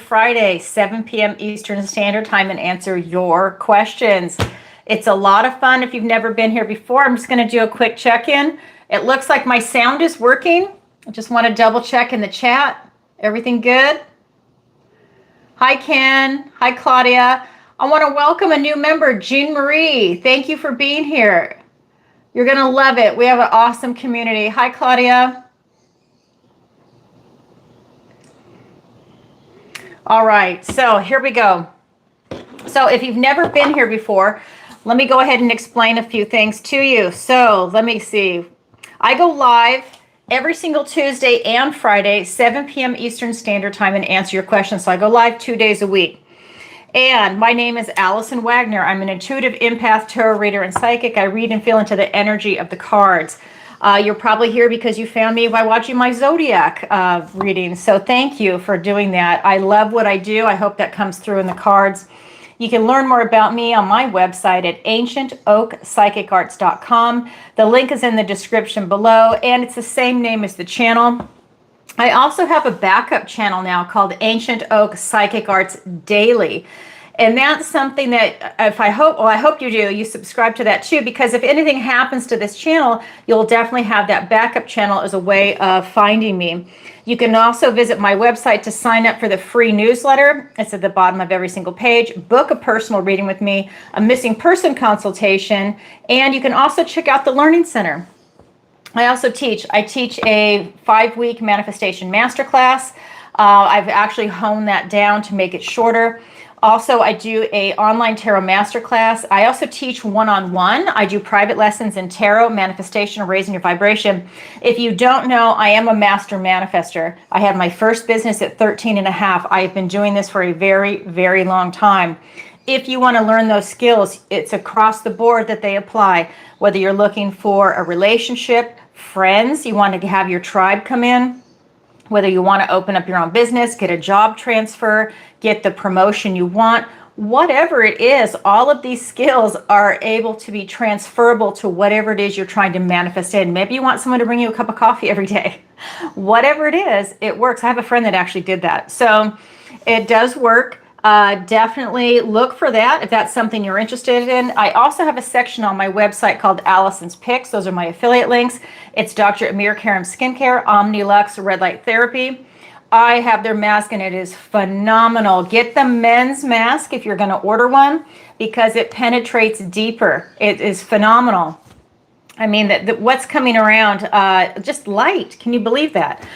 Friday, 7 p.m. Eastern Standard Time, and answer your questions. It's a lot of fun. If you've never been here before, I'm just going to do a quick check-in. It looks like my sound is working. I just want to double check in the chat. Everything good? Hi, Ken. Hi, Claudia. I want to welcome a new member, Jean Marie. Thank you for being here. You're going to love it. We have an awesome community. Hi, Claudia. All right, so here we go. So if you've never been here before, let me go ahead and explain a few things to you. So let me see. I go live every single Tuesday and Friday, 7 p.m. Eastern Standard Time, and answer your questions. So I go live 2 days a week. And my name is Alison Wagner. I'm an intuitive empath, tarot reader, and psychic. I read and feel into the energy of the cards. You're probably here because you found me by watching my Zodiac reading. So thank you for doing that. I love what I do. I hope that comes through in the cards. You can learn more about me on my website at ancientoakpsychicarts.com. The link is in the description below, and it's the same name as the channel. I also have a backup channel now called Ancient Oak Psychic Arts Daily. And that's something that I hope you do, you subscribe to that too, because if anything happens to this channel, you'll definitely have that backup channel as a way of finding me. You can also visit my website to sign up for the free newsletter. It's at the bottom of every single page. Book a personal reading with me, a missing person consultation, and you can also check out the Learning Center. I teach a 5-week manifestation masterclass. I've actually honed that down to make it shorter. Also, I do a online tarot masterclass. I also teach one-on-one. I do private lessons in tarot, manifestation, raising your vibration. If you don't know, I am a master manifester. I had my first business at 13 and a half. I have been doing this for a very, very long time. If you want to learn those skills, it's across the board that they apply. Whether you're looking for a relationship, friends, you want to have your tribe come in, whether you want to open up your own business, get a job transfer, get the promotion you want, whatever it is, all of these skills are able to be transferable to whatever it is you're trying to manifest in. Maybe you want someone to bring you a cup of coffee every day. Whatever it is, it works. I have a friend that actually did that. So it does work. Definitely look for that if that's something you're interested in. I also have a section on my website called Alison's Picks. Those are my affiliate links. It's Dr. Amir Karim Skincare, Omnilux Red Light Therapy. I have their mask and it is phenomenal. Get the men's mask if you're going to order one because it penetrates deeper. It is phenomenal. I mean, what's coming around, just light. Can you believe that?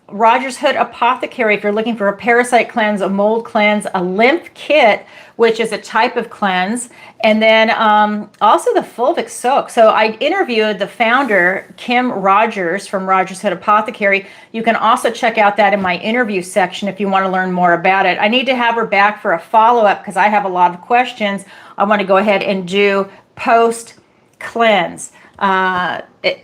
Rogers Hood Apothecary, if you're looking for a parasite cleanse, a mold cleanse, a lymph kit, which is a type of cleanse, and then also the fulvic soak. So I interviewed the founder, Kim Rogers from Rogers Hood Apothecary. You can also check out that in my interview section if you want to learn more about it. I need to have her back for a follow-up because I have a lot of questions. I want to go ahead and do post-cleanse.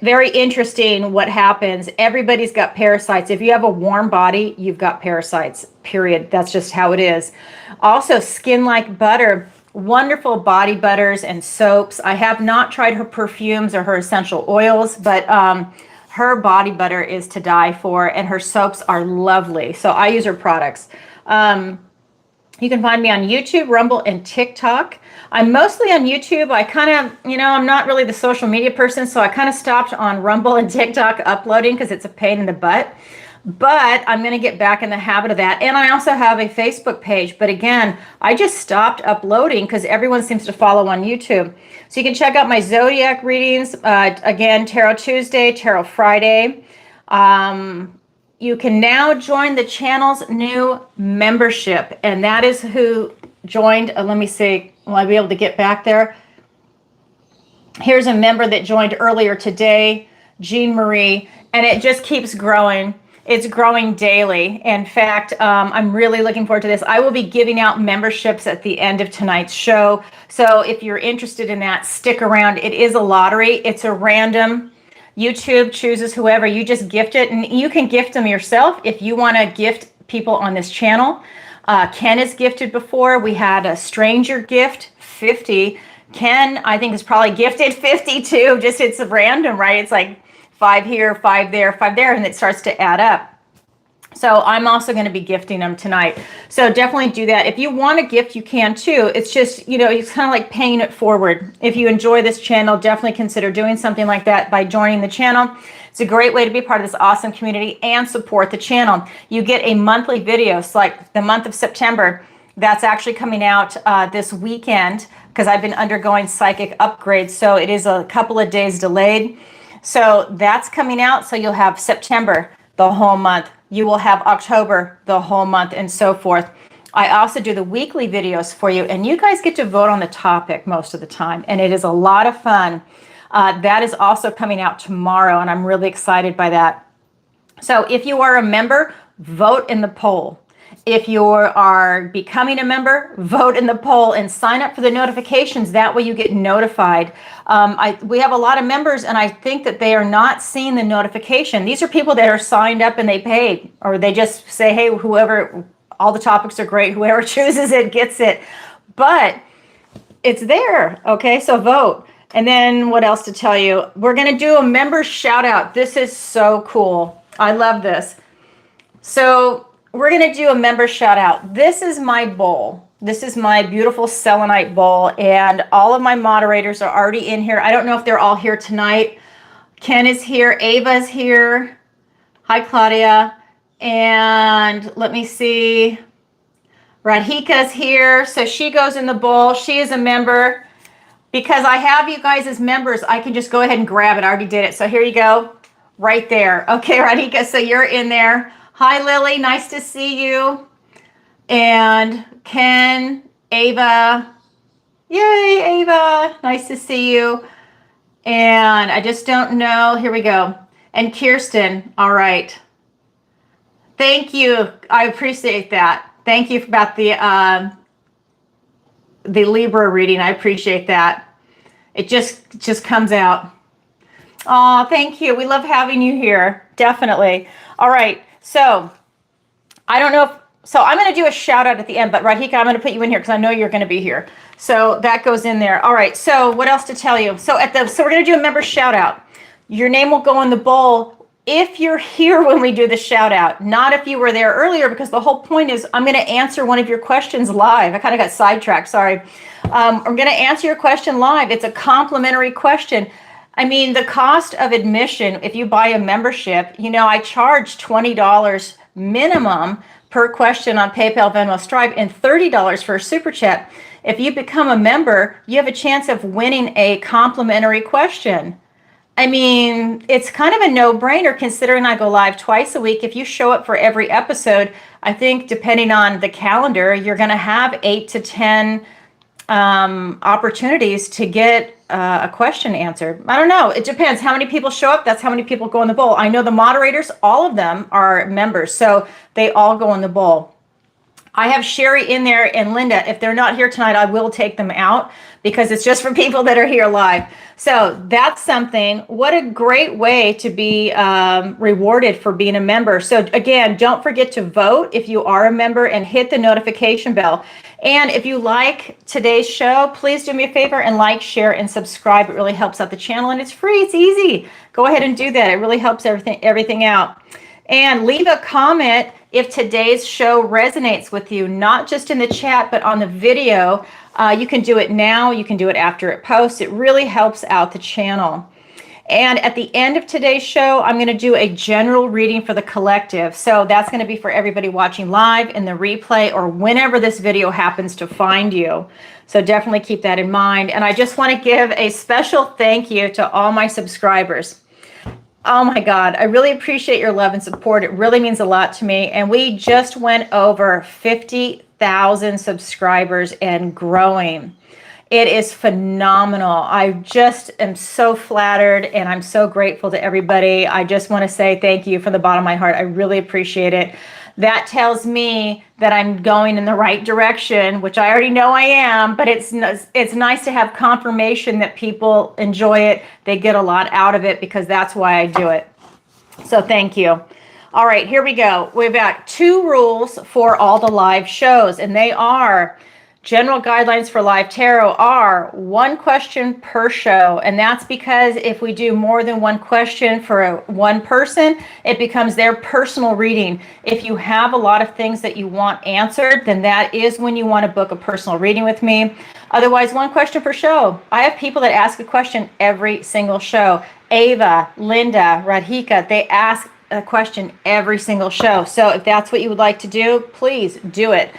Very interesting what happens. Everybody's got parasites. If you have a warm body, you've got parasites, period. That's just how it is. Also, Skin Like Butter, wonderful body butters and soaps. I have not tried her perfumes or her essential oils, but her body butter is to die for, and her soaps are lovely. So I use her products. You can find me on YouTube, Rumble, and TikTok. I'm mostly on YouTube. I kind of, I'm not really the social media person, so I kind of stopped on Rumble and TikTok uploading because it's a pain in the butt. But I'm going to get back in the habit of that. And I also have a Facebook page. But again, I just stopped uploading because everyone seems to follow on YouTube. So you can check out my Zodiac readings. Again, Tarot Tuesday, Tarot Friday. You can now join the channel's new membership. And that is who joined. Let me see. Will I be able to get back there? Here's a member that joined earlier today, Jean Marie. And it just keeps growing. It's growing daily. In fact, I'm really looking forward to this. I will be giving out memberships at the end of tonight's show. So if you're interested in that, stick around. It is a lottery. It's a random. YouTube chooses whoever. You just gift it, and you can gift them yourself if you want to gift people on this channel. Ken has gifted before. We had a stranger gift 50. Ken, I think, has probably gifted 50 too. Just it's random, right? It's like 5 here, 5 there, 5 there, and it starts to add up. So I'm also going to be gifting them tonight. So definitely do that. If you want a gift, you can too. It's just, it's kind of like paying it forward. If you enjoy this channel, definitely consider doing something like that by joining the channel. It's a great way to be part of this awesome community and support the channel. You get a monthly video. So like the month of September, that's actually coming out this weekend because I've been undergoing psychic upgrades. So it is a couple of days delayed. So that's coming out. So you'll have September, the whole month. You will have October, the whole month, and so forth. I also do the weekly videos for you, and you guys get to vote on the topic most of the time, and it is a lot of fun. That is also coming out tomorrow, and I'm really excited by that. So if you are a member, vote in the poll. If you are becoming a member, vote in the poll and sign up for the notifications. That way you get notified. We have a lot of members, and I think that they are not seeing the notification. These are people that are signed up and they paid, or they just say, hey, whoever, all the topics are great. Whoever chooses it gets it. But it's there. Okay, so vote. And then what else to tell you? We're going to do a member shout out. This is so cool. I love this. So we're going to do a member shout out. This is my bowl. This is my beautiful selenite bowl, and all of my moderators are already in here. I don't know if they're all here tonight. Ken is here. Ava's here. Hi, Claudia. And let me see. Radhika's here. So she goes in the bowl. She is a member. Because I have you guys as members, I can just go ahead and grab it. I already did it. So here you go. Right there. Okay, Radhika, so you're in there. Hi, Lily. Nice to see you. And Ken, Ava. Yay, Ava. Nice to see you. And I just don't know. Here we go. And Kirsten. All right. Thank you. I appreciate that. Thank you about the Libra reading. I appreciate that. It just comes out. Oh, thank you. We love having you here. Definitely. All right. So I don't know if, so I'm going to do a shout out at the end, but Radhika, I'm going to put you in here because I know you're going to be here. So that goes in there. All right. So what else to tell you? So we're going to do a member shout out. Your name will go in the bowl if you're here when we do the shout out, not if you were there earlier, because the whole point is I'm going to answer one of your questions live. I kind of got sidetracked. Sorry. I'm going to answer your question live. It's a complimentary question. I mean, the cost of admission, if you buy a membership, I charge $20 minimum per question on PayPal, Venmo, Stripe, and $30 for a super chat. If you become a member, you have a chance of winning a complimentary question. I mean, it's kind of a no-brainer considering I go live twice a week. If you show up for every episode, I think depending on the calendar, you're going to have 8 to 10 opportunities to get a question answered. I don't know. It depends. How many people show up? That's how many people go in the bowl. I know the moderators, all of them are members, so they all go in the bowl. I have Sherry in there and Linda. If they're not here tonight, I will take them out because it's just for people that are here live. So that's something. What a great way to be rewarded for being a member. So again, don't forget to vote if you are a member and hit the notification bell. And if you like today's show, please do me a favor and like, share, and subscribe. It really helps out the channel, and it's free. It's easy. Go ahead and do that. It really helps everything out. And leave a comment if today's show resonates with you, not just in the chat, but on the video. You can do it now. You can do it after it posts. It really helps out the channel. And at the end of today's show, I'm going to do a general reading for the collective. So that's going to be for everybody watching live in the replay or whenever this video happens to find you. So definitely keep that in mind. And I just want to give a special thank you to all my subscribers. Oh my God, I really appreciate your love and support. It really means a lot to me. And we just went over 50,000 subscribers and growing. It is phenomenal. I just am so flattered and I'm so grateful to everybody. I just want to say thank you from the bottom of my heart. I really appreciate it. That tells me that I'm going in the right direction, which I already know I am, but it's nice to have confirmation that people enjoy it. They get a lot out of it because that's why I do it. So thank you. All right, here we go. We've got 2 rules for all the live shows, and they are General guidelines for live tarot are 1 question per show. And that's because if we do more than 1 question for one person, it becomes their personal reading. If you have a lot of things that you want answered, then that is when you want to book a personal reading with me. Otherwise, 1 question per show. I have people that ask a question every single show. Ava, Linda, Radhika, they ask a question every single show. So if that's what you would like to do, please do it.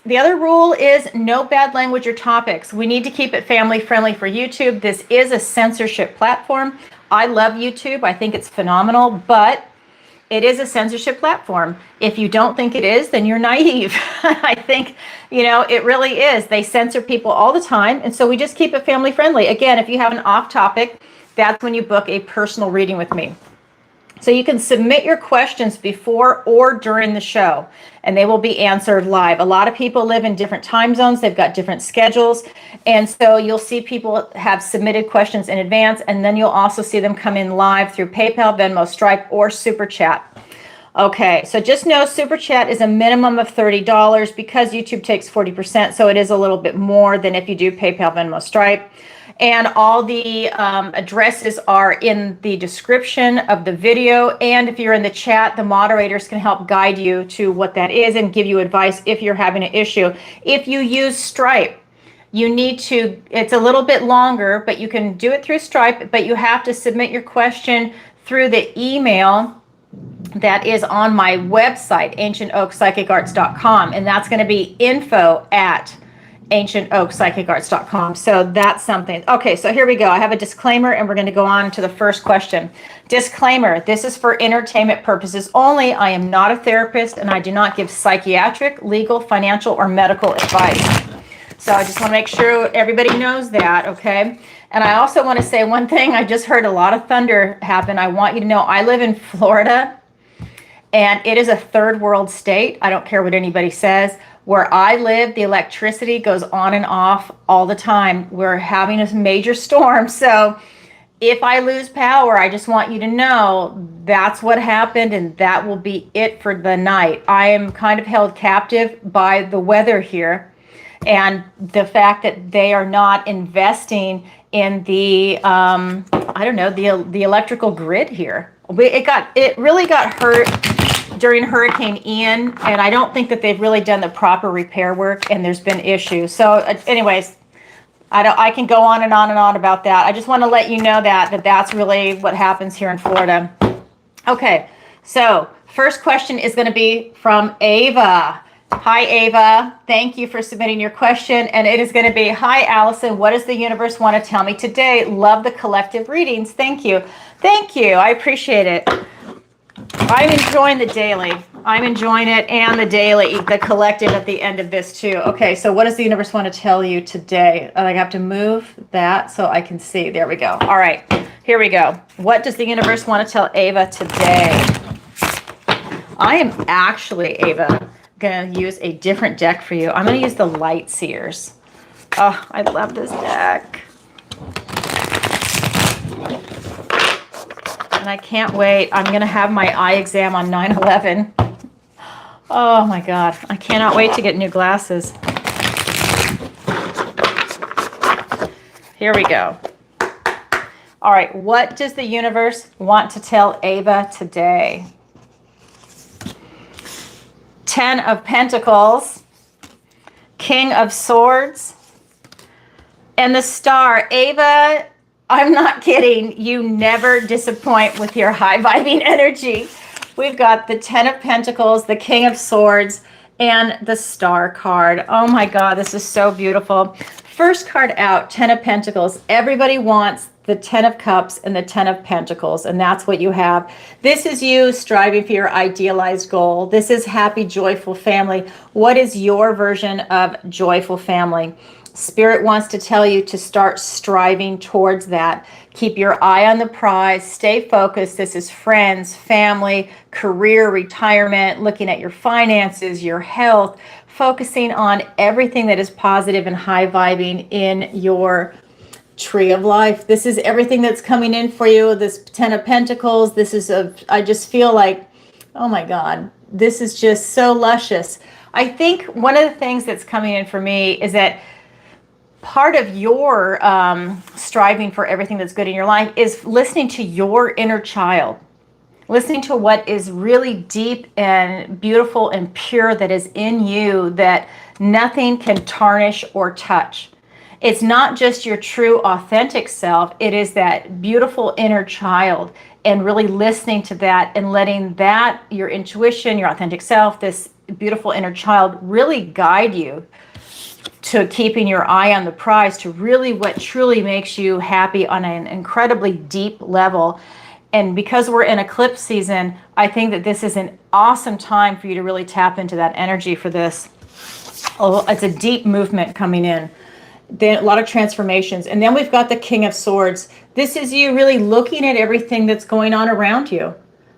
The other rule is no bad language or topics. We need to keep it family friendly for YouTube. This is a censorship platform. I love YouTube. I think it's phenomenal, but it is a censorship platform. If you don't think it is, then you're naive. I think, it really is. They censor people all the time. And so we just keep it family friendly. Again, if you have an off topic, that's when you book a personal reading with me. So you can submit your questions before or during the show, and they will be answered live. A lot of people live in different time zones. They've got different schedules. And so you'll see people have submitted questions in advance, and then you'll also see them come in live through PayPal, Venmo, Stripe, or SuperChat. Okay, so just know SuperChat is a minimum of $30 because YouTube takes 40%, so it is a little bit more than if you do PayPal, Venmo, Stripe. And all the addresses are in the description of the video. And if you're in the chat, the moderators can help guide you to what that is and give you advice if you're having an issue. If you use Stripe, you need to, it's a little bit longer, but you can do it through Stripe, but you have to submit your question through the email that is on my website, ancientoakpsychicarts.com. And that's going to be info@ancientoakpsychicarts.com. So that's something. Okay, so here we go. I have a disclaimer and we're going to go on to the first question. Disclaimer, this is for entertainment purposes only. I am not a therapist and I do not give psychiatric, legal, financial, or medical advice. So I just want to make sure everybody knows that, okay? And I also want to say one thing. I just heard a lot of thunder happen. I want you to know I live in Florida and it is a third world state. I don't care what anybody says. Where I live, the electricity goes on and off all the time. We're having a major storm. So if I lose power, I just want you to know that's what happened and that will be it for the night. I am kind of held captive by the weather here and the fact that they are not investing in the, the electrical grid here. It really got hurt during Hurricane Ian, and I don't think that they've really done the proper repair work, and there's been issues. So anyways, I can go on and on and on about that. I just want to let you know that's really what happens here in Florida. Okay, so first question is going to be from Ava. Hi, Ava. Thank you for submitting your question. And it is going to be, hi, Alison. What does the universe want to tell me today? Love the collective readings. Thank you. Thank you. I appreciate it. I'm enjoying the daily. I'm enjoying it and the daily, the collective at the end of this too. Okay, so what does the universe want to tell you today? I have to move that so I can see. There we go. All right, here we go. What does the universe want to tell Ava today? I am actually, Ava, going to use a different deck for you. I'm going to use the Light Seers. Oh, I love this deck. And I can't wait. I'm going to have my eye exam on 9/11. Oh my God. I cannot wait to get new glasses. Here we go. All right. What does the universe want to tell Ava today? 10 of Pentacles, King of Swords, and the Star. Ava, I'm not kidding. You never disappoint with your high-vibing energy. We've got the 10 of Pentacles, the King of Swords, and the Star card. Oh my God, this is so beautiful. First card out, 10 of Pentacles. Everybody wants the 10 of Cups and the 10 of Pentacles, and that's what you have. This is you striving for your idealized goal. This is happy, joyful family. What is your version of joyful family? Spirit wants to tell you to start striving towards that. Keep your eye on the prize. Stay focused. This is friends, family, career, retirement, looking at your finances, your health, focusing on everything that is positive and high vibing in your tree of life. This is everything that's coming in for you. This 10 of Pentacles. This is I just feel like, oh my God, this is just so luscious. I think one of the things that's coming in for me is that part of your striving for everything that's good in your life is listening to your inner child, listening to what is really deep and beautiful and pure that is in you that nothing can tarnish or touch. It's not just your true authentic self, it is that beautiful inner child, and really listening to that and letting that, your intuition, your authentic self, this beautiful inner child really guide you to keeping your eye on the prize, to really what truly makes you happy on an incredibly deep level. And because we're in eclipse season, I think that this is an awesome time for you to really tap into that energy for this. Oh, it's a deep movement coming in. Then a lot of transformations. And then we've got the King of Swords. This is you really looking at everything that's going on around you.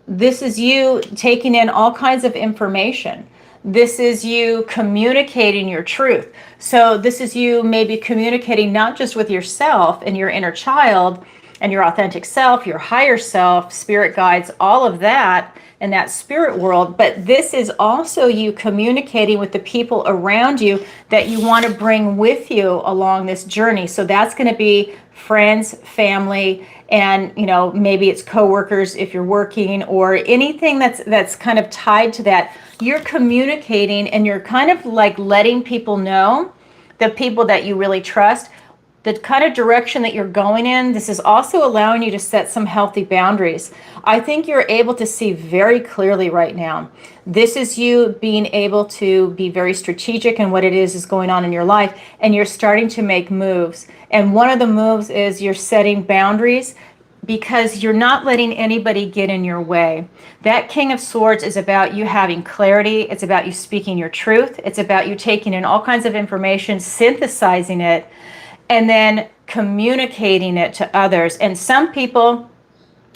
This is you taking in all kinds of information. This is you communicating your truth. So this is you maybe communicating not just with yourself and your inner child and your authentic self, your higher self, spirit guides, all of that in that spirit world, but this is also you communicating with the people around you that you want to bring with you along this journey. So that's going to be friends, family, and maybe it's coworkers if you're working, or anything that's kind of tied to that. You're communicating and you're kind of like letting people know, the people that you really trust, the kind of direction that you're going in. This is also allowing you to set some healthy boundaries. I think you're able to see very clearly right now. This is you being able to be very strategic in what it is going on in your life, and you're starting to make moves. And one of the moves is you're setting boundaries because you're not letting anybody get in your way. That King of Swords is about you having clarity. It's about you speaking your truth. It's about you taking in all kinds of information, synthesizing it, and then communicating it to others. And some people,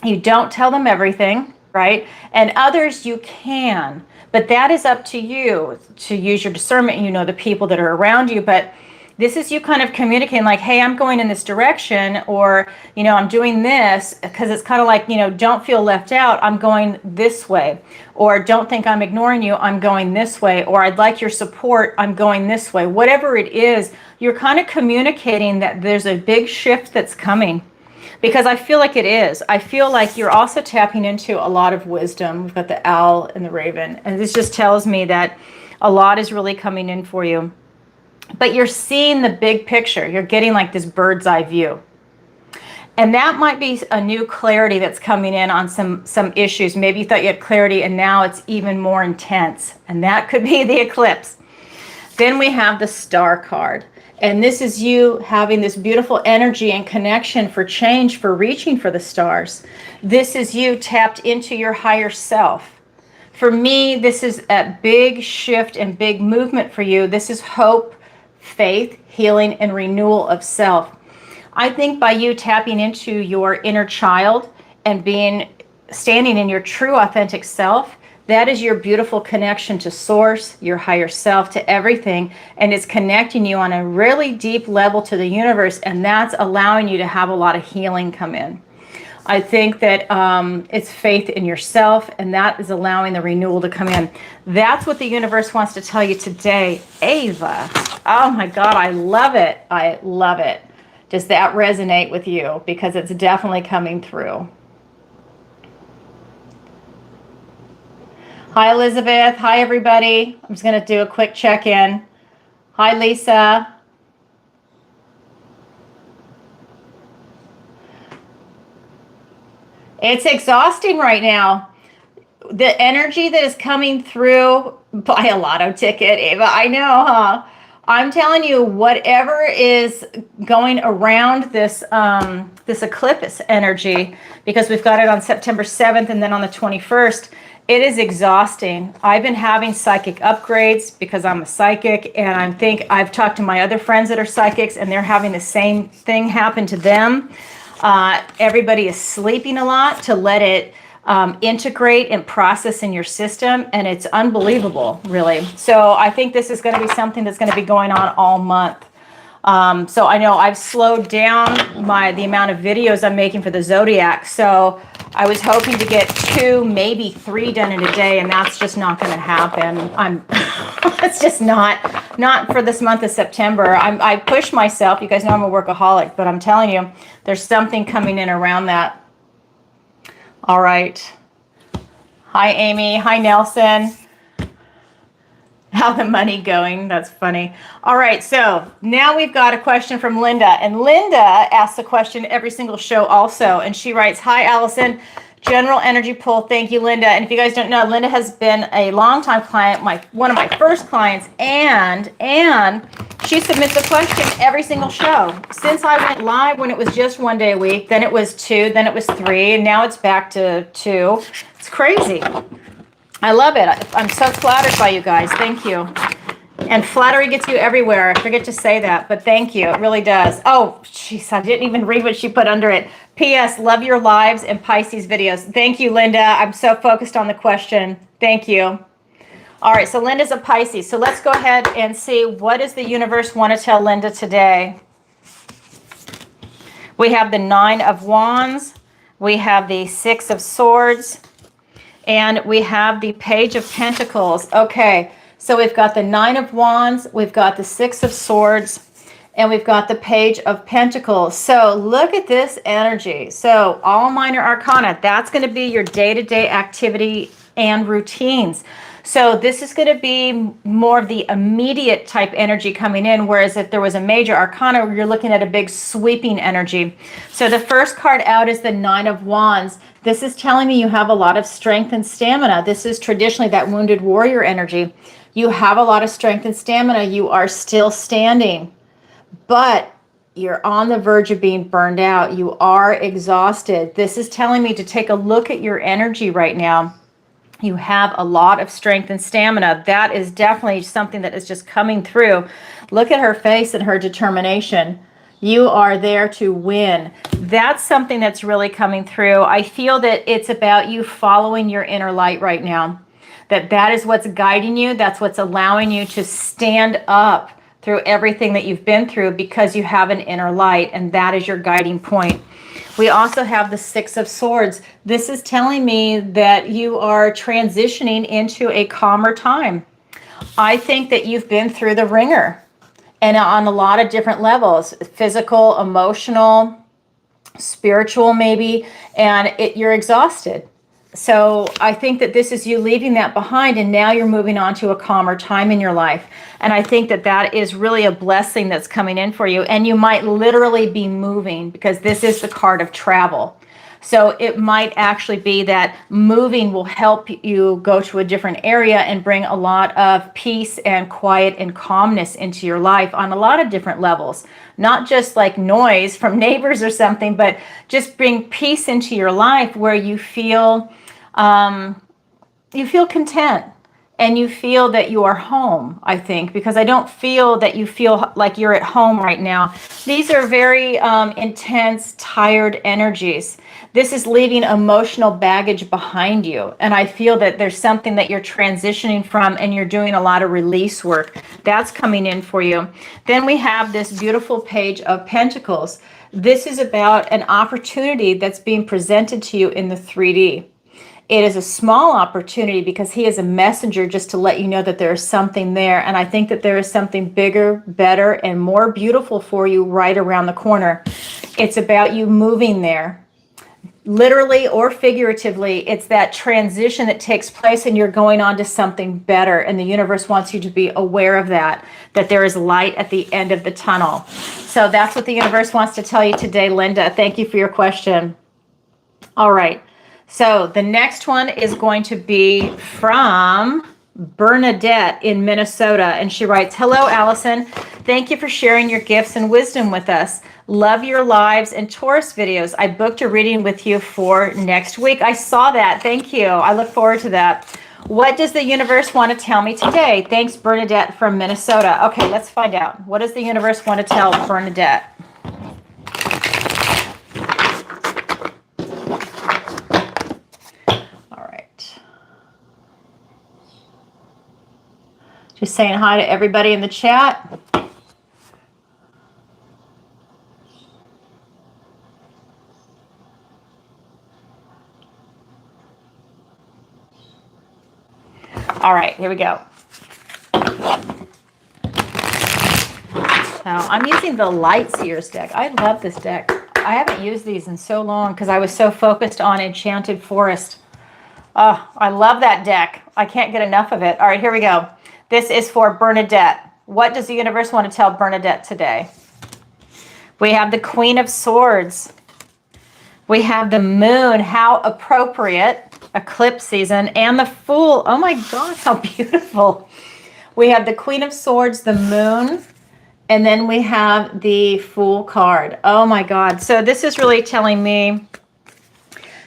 you don't tell them everything, right? And others you can, but that is up to you to use your discernment, the people that are around you. But this is you kind of communicating like, hey, I'm going in this direction, or, I'm doing this, because it's kind of like, don't feel left out. I'm going this way. Or don't think I'm ignoring you. I'm going this way. Or I'd like your support. I'm going this way. Whatever it is, you're kind of communicating that there's a big shift that's coming. Because I feel like it is. I feel like you're also tapping into a lot of wisdom. We've got the owl and the raven. And this just tells me that a lot is really coming in for you. But you're seeing the big picture. You're getting like this bird's eye view. And that might be a new clarity that's coming in on some issues. Maybe you thought you had clarity and now it's even more intense. And that could be the eclipse. Then we have the Star card. And this is you having this beautiful energy and connection for change, for reaching for the stars. This is you tapped into your higher self. For me, this is a big shift and big movement for you. This is hope, faith, healing, and renewal of self. I think by you tapping into your inner child and standing in your true authentic self, that is your beautiful connection to source, your higher self, to everything. And it's connecting you on a really deep level to the universe. And that's allowing you to have a lot of healing come in. I think that it's faith in yourself, and that is allowing the renewal to come in. That's what the universe wants to tell you today. Ava, oh my God, I love it. I love it. Does that resonate with you? Because it's definitely coming through. Hi, Elizabeth. Hi, everybody. I'm just going to do a quick check-in. Hi, Lisa. It's exhausting right now. The energy that is coming through, buy a lotto ticket, Ava. I know, huh? I'm telling you, whatever is going around this this eclipse energy, because we've got it on September 7th and then on the 21st, it is exhausting. I've been having psychic upgrades because I'm a psychic, and I've talked to my other friends that are psychics, and they're having the same thing happen to them. Everybody is sleeping a lot to let it integrate and process in your system, and it's unbelievable, really. So I think this is going to be something that's going to be going on all month. So I know I've slowed down the amount of videos I'm making for the Zodiac. So I was hoping to get 2, maybe 3 done in a day, and that's just not going to happen. It's just not for this month of September. I push myself. You guys know I'm a workaholic, but I'm telling you, there's something coming in around that. All right. Hi, Amy. Hi, Nelson. How the money going? That's funny. All right, so now we've got a question from Linda, and Linda asks a question every single show also, and she writes, "Hi, Alison. General energy pull. Thank you, Linda." And if you guys don't know, Linda has been a longtime client, one of my first clients, and she submits a question every single show. Since I went live when it was just 1 day a week, then it was 2, then it was 3, and now it's back to 2. It's crazy. I love it. I'm so flattered by you guys. Thank you. And flattery gets you everywhere. I forget to say that, but thank you. It really does. Oh, jeez, I didn't even read what she put under it. P.S. Love your lives and Pisces videos. Thank you, Linda. I'm so focused on the question. Thank you. All right, so Linda's a Pisces. So let's go ahead and see, what does the universe want to tell Linda today? We have the 9 of Wands. We have the 6 of Swords. And we have the Page of Pentacles. Okay, so we've got the 9 of Wands, we've got the 6 of Swords, and we've got the Page of Pentacles. So look at this energy. So all minor arcana, that's going to be your day-to-day activity and routines. So this is going to be more of the immediate type energy coming in, whereas if there was a major arcana, you're looking at a big sweeping energy. So the first card out is the 9 of Wands. This is telling me you have a lot of strength and stamina. This is traditionally that wounded warrior energy. You have a lot of strength and stamina. You are still standing, but you're on the verge of being burned out. You are exhausted. This is telling me to take a look at your energy right now. You have a lot of strength and stamina. That is definitely something that is just coming through. Look at her face and her determination. You are there to win. That's something that's really coming through. I feel that it's about you following your inner light right now. That is what's guiding you. That's what's allowing you to stand up through everything that you've been through, because you have an inner light, and that is your guiding point. We also have the 6 of Swords. This is telling me that you are transitioning into a calmer time. I think that you've been through the ringer, and on a lot of different levels, physical, emotional, spiritual maybe, and you're exhausted. So I think that this is you leaving that behind, and now you're moving on to a calmer time in your life. And I think that that is really a blessing that's coming in for you. And you might literally be moving, because this is the card of travel. So it might actually be that moving will help you go to a different area and bring a lot of peace and quiet and calmness into your life on a lot of different levels. Not just like noise from neighbors or something, but just bring peace into your life where you feel content and you feel that you are home, I think, because I don't feel that you feel like you're at home right now. These are very intense, tired energies. This is leaving emotional baggage behind you. And I feel that there's something that you're transitioning from, and you're doing a lot of release work. That's coming in for you. Then we have this beautiful Page of Pentacles. This is about an opportunity that's being presented to you in the 3D. It is a small opportunity because he is a messenger just to let you know that there is something there. And I think that there is something bigger, better, and more beautiful for you right around the corner. It's about you moving there. Literally or figuratively, it's that transition that takes place, and you're going on to something better. And the universe wants you to be aware of that there is light at the end of the tunnel. So that's what the universe wants to tell you today, Linda. Thank you for your question. All right. So the next one is going to be from Bernardet in Minnesota. And she writes, "Hello, Alison. Thank you for sharing your gifts and wisdom with us. Love your lives and Taurus videos. I booked a reading with you for next week." I saw that. Thank you. I look forward to that. What does the universe want to tell me today? Thanks, Bernadette from Minnesota. Okay, let's find out. What does the universe want to tell Bernadette? Just saying hi to everybody in the chat. All right, here we go. Now, I'm using the Light Seers deck. I love this deck. I haven't used these in so long because I was so focused on Enchanted Forest. Oh, I love that deck. I can't get enough of it. All right, here we go. This is for Bernardet. What does the universe want to tell Bernardet today? We have the Queen of Swords. We have the Moon. How appropriate. Eclipse season. And the Fool. Oh my gosh, how beautiful. We have the Queen of Swords, the Moon, and then we have the Fool card. Oh my God. So this is really telling me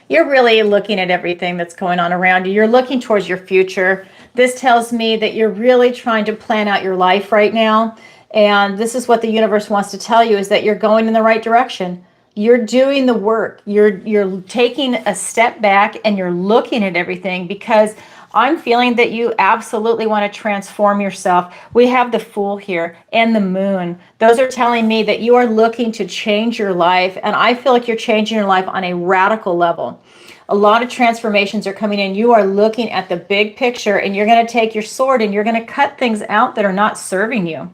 you're really looking at everything that's going on around you. You're looking towards your future. This tells me that you're really trying to plan out your life right now. And this is what the universe wants to tell you, is that you're going in the right direction. You're doing the work. You're taking a step back and you're looking at everything, because I'm feeling that you absolutely want to transform yourself. We have the Fool here and the Moon. Those are telling me that you are looking to change your life. And I feel like you're changing your life on a radical level. A lot of transformations are coming in. You are looking at the big picture, and you're going to take your sword and you're going to cut things out that are not serving you.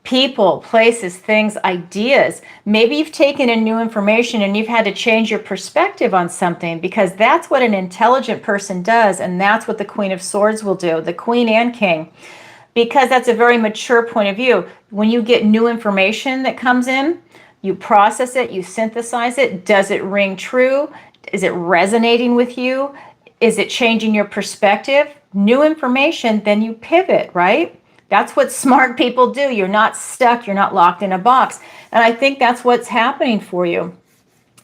People, places, things, ideas. Maybe you've taken in new information and you've had to change your perspective on something, because that's what an intelligent person does. And that's what the Queen of Swords will do, the Queen and King, because that's a very mature point of view. When you get new information that comes in, you process it, you synthesize it. Does it ring true? Is it resonating with you? Is it changing your perspective? New information, then you pivot, right? That's what smart people do. You're not stuck. You're not locked in a box. And I think that's what's happening for you.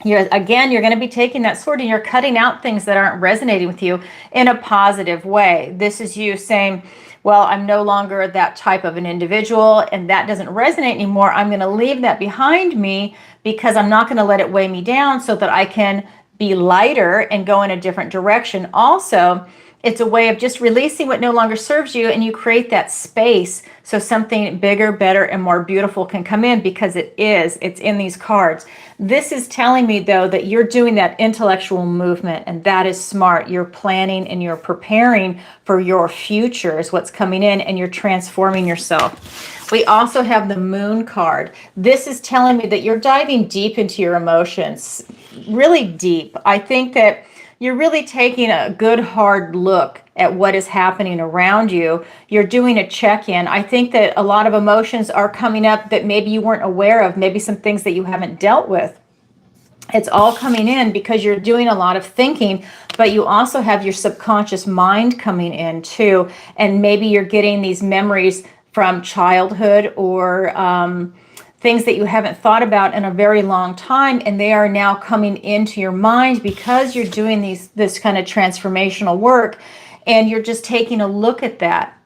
You're going to be taking that sword and you're cutting out things that aren't resonating with you in a positive way. This is you saying, well, I'm no longer that type of an individual and that doesn't resonate anymore. I'm going to leave that behind me because I'm not going to let it weigh me down, so that I can be lighter and go in a different direction. Also, it's a way of just releasing what no longer serves you, and you create that space so something bigger, better, and more beautiful can come in, because it's in these cards. This is telling me, though, that you're doing that intellectual movement, and that is smart. You're planning and you're preparing for your future is what's coming in, and you're transforming yourself. We also have the Moon card. This is telling me that you're diving deep into your emotions, really deep. I think that you're really taking a good hard look at what is happening around you. You're doing a check-in. I think that a lot of emotions are coming up that maybe you weren't aware of, maybe some things that you haven't dealt with. It's all coming in because you're doing a lot of thinking, but you also have your subconscious mind coming in too. And maybe you're getting these memories from childhood or things that you haven't thought about in a very long time, and they are now coming into your mind because you're doing this kind of transformational work, and you're just taking a look at that.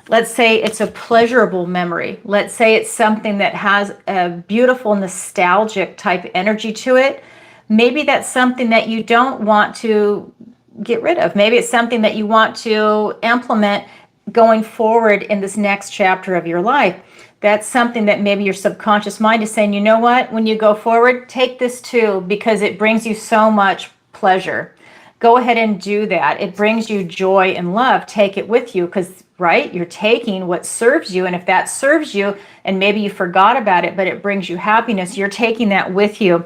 Let's say it's a pleasurable memory. Let's say it's something that has a beautiful nostalgic type energy to it. Maybe that's something that you don't want to get rid of. Maybe it's something that you want to implement going forward in this next chapter of your life. That's something that maybe your subconscious mind is saying, you know what, when you go forward, take this too, because it brings you so much pleasure. Go ahead and do that. It brings you joy and love. Take it with you, because, right, you're taking what serves you. And if that serves you and maybe you forgot about it, but it brings you happiness, you're taking that with you.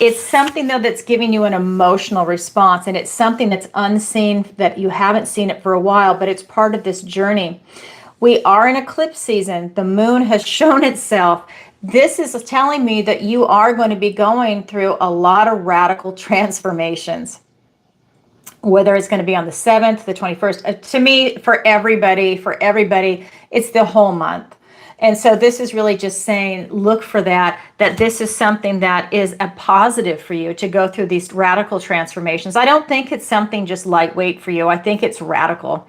It's something, though, that's giving you an emotional response. And it's something that's unseen, that you haven't seen it for a while, but it's part of this journey. We are in eclipse season. The moon has shown itself. This is telling me that you are going to be going through a lot of radical transformations, whether it's going to be on the 7th, the 21st. To me, for everybody, it's the whole month. And so this is really just saying, look for that this is something that is a positive for you to go through these radical transformations. I don't think it's something just lightweight for you. I think it's radical.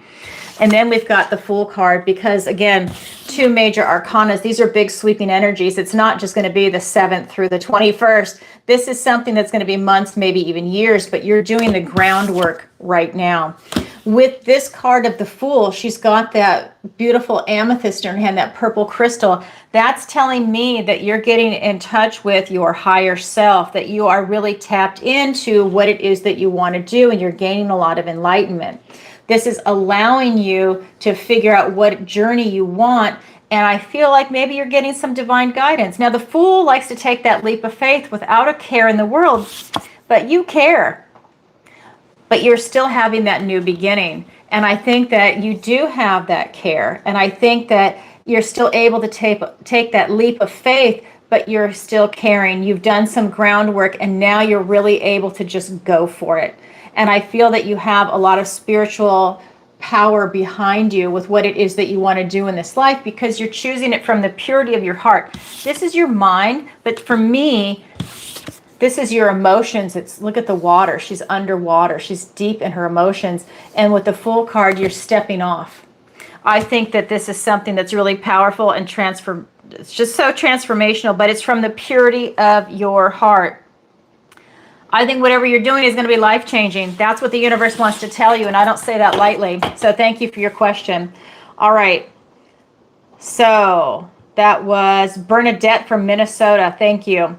And then we've got the Fool card, because again, two major arcanas. These are big sweeping energies. It's not just going to be the 7th through the 21st. This is something that's going to be months, maybe even years, but you're doing the groundwork right now. With this card of the Fool, she's got that beautiful amethyst in her hand, that purple crystal. That's telling me that you're getting in touch with your higher self, that you are really tapped into what it is that you want to do, and you're gaining a lot of enlightenment. This is allowing you to figure out what journey you want. And I feel like maybe you're getting some divine guidance. Now, the Fool likes to take that leap of faith without a care in the world, but you care. But you're still having that new beginning. And I think that you do have that care. And I think that you're still able to take that leap of faith, but you're still caring. You've done some groundwork, and now you're really able to just go for it. And I feel that you have a lot of spiritual power behind you with what it is that you want to do in this life, because you're choosing it from the purity of your heart. This is your mind, but for me, this is your emotions. Look at the water. She's underwater. She's deep in her emotions. And with the Fool card, you're stepping off. I think that this is something that's really powerful and it's just so transformational, but it's from the purity of your heart. I think whatever you're doing is going to be life-changing. That's what the universe wants to tell you, and I don't say that lightly. So thank you for your question. All right. So that was Bernardet from Minnesota. Thank you.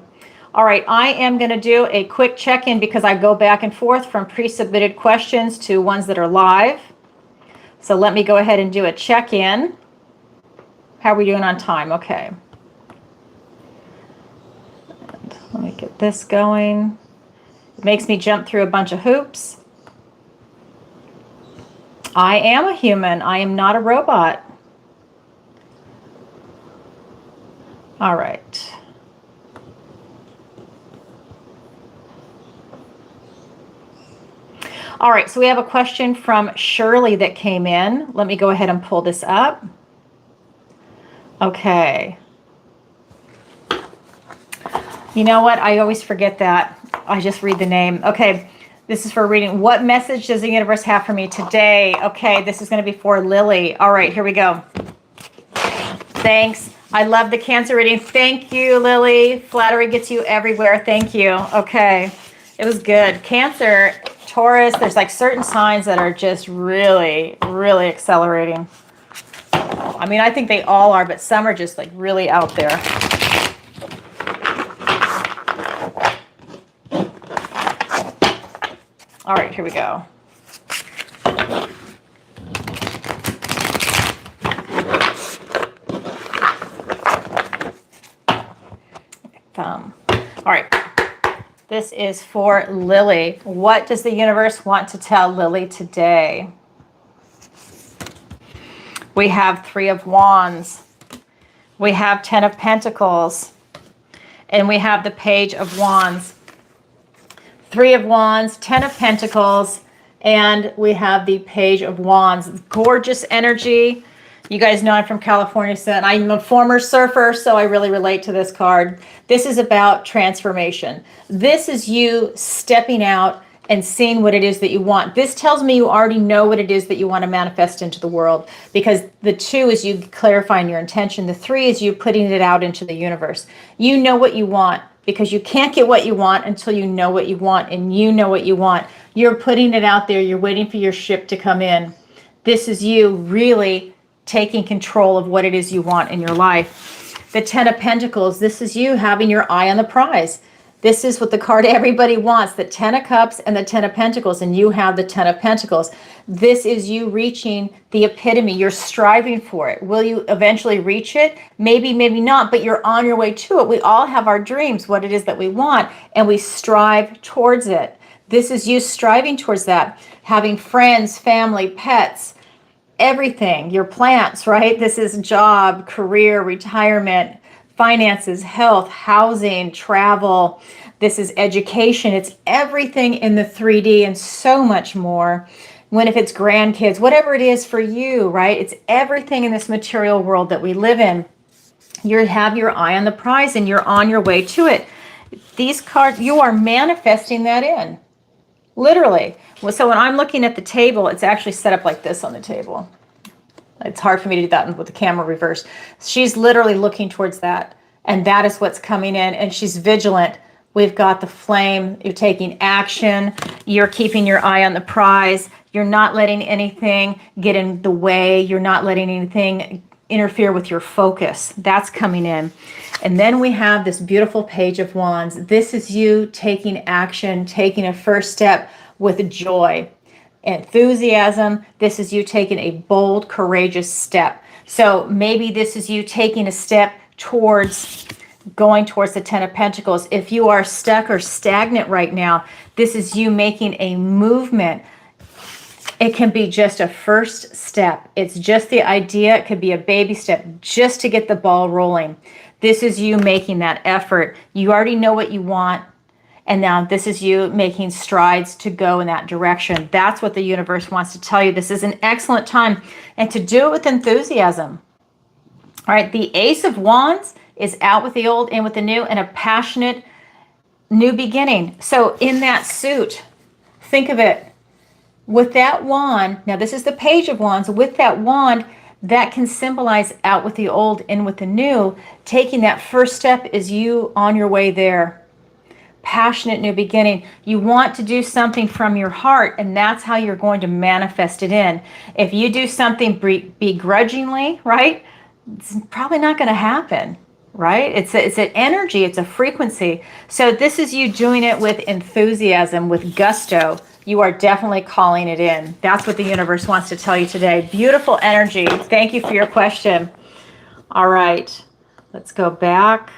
All right, I am going to do a quick check-in because I go back and forth from pre-submitted questions to ones that are live. So let me go ahead and do a check-in. How are we doing on time? Okay. And let me get this going. It makes me jump through a bunch of hoops. I am a human. I am not a robot. All right. All right, so we have a question from Shirley that came in. Let me go ahead and pull this up. Okay. You know what? I always forget that. I just read the name. Okay, this is for reading. What message does the universe have for me today? Okay, this is going to be for Lily. All right, here we go. Thanks. I love the Cancer reading. Thank you, Lily. Flattery gets you everywhere. Thank you. Okay, it was good. Cancer, Taurus, there's like certain signs that are just really, really accelerating. I mean, I think they all are, but some are just like really out there. All right, here we go. All right. This is for Lily. What does the universe want to tell Lily today? We have Three of Wands. We have Ten of Pentacles. And we have the Page of Wands. Three of Wands, Ten of Pentacles, and we have the Page of Wands. Gorgeous energy. You guys know I'm from California, so I'm a former surfer, so I really relate to this card. This is about transformation. This is you stepping out and seeing what it is that you want. This tells me you already know what it is that you want to manifest into the world, because the 2 is you clarifying your intention. The 3 is you putting it out into the universe. You know what you want, because you can't get what you want until you know what you want, and you know what you want. You're putting it out there. You're waiting for your ship to come in. This is you really taking control of what it is you want in your life. The Ten of Pentacles, this is you having your eye on the prize. This is what the card everybody wants, the Ten of Cups and the Ten of Pentacles, and you have the Ten of Pentacles. This is you reaching the epitome. You're striving for it. Will you eventually reach it? Maybe, maybe not, but you're on your way to it. We all have our dreams, what it is that we want, and we strive towards it. This is you striving towards that, having friends, family, pets, everything, your plants, right? This is job, career, retirement, finances, health, housing, travel. This is education. It's everything in the 3D and so much more. If it's grandkids, whatever it is for you, right? It's everything in this material world that we live in. You have your eye on the prize and you're on your way to it. These cards, you are manifesting that in. Literally. So when I'm looking at the table, it's actually set up like this on the table. It's hard for me to do that with the camera reversed. She's literally looking towards that. And that is what's coming in. And she's vigilant. We've got the flame. You're taking action. You're keeping your eye on the prize. You're not letting anything get in the way. You're not letting anything interfere with your focus. That's coming in. And then we have this beautiful Page of Wands. This is you taking action, taking a first step with joy. Enthusiasm, this is you taking a bold, courageous step. So maybe this is you taking a step towards going towards the Ten of Pentacles. If you are stuck or stagnant right now, this is you making a movement. It can be just a first step. It's just the idea. It could be a baby step just to get the ball rolling. This is you making that effort. You already know what you want. And now this is you making strides to go in that direction. That's what the universe wants to tell you. This is an excellent time. And to do it with enthusiasm. All right, the Ace of Wands is out with the old, in with the new, and a passionate new beginning. So in that suit, think of it. With that wand, now this is the Page of Wands, with that wand, that can symbolize out with the old, in with the new. Taking that first step is you on your way there. Passionate new beginning. You want to do something from your heart, and that's how you're going to manifest it in. If you do something begrudgingly, right, it's probably not going to happen, right? It's an energy, it's a frequency. So this is you doing it with enthusiasm, with gusto. You are definitely calling it in. That's what the universe wants to tell you today. Beautiful energy. Thank you for your question. All right, let's go back.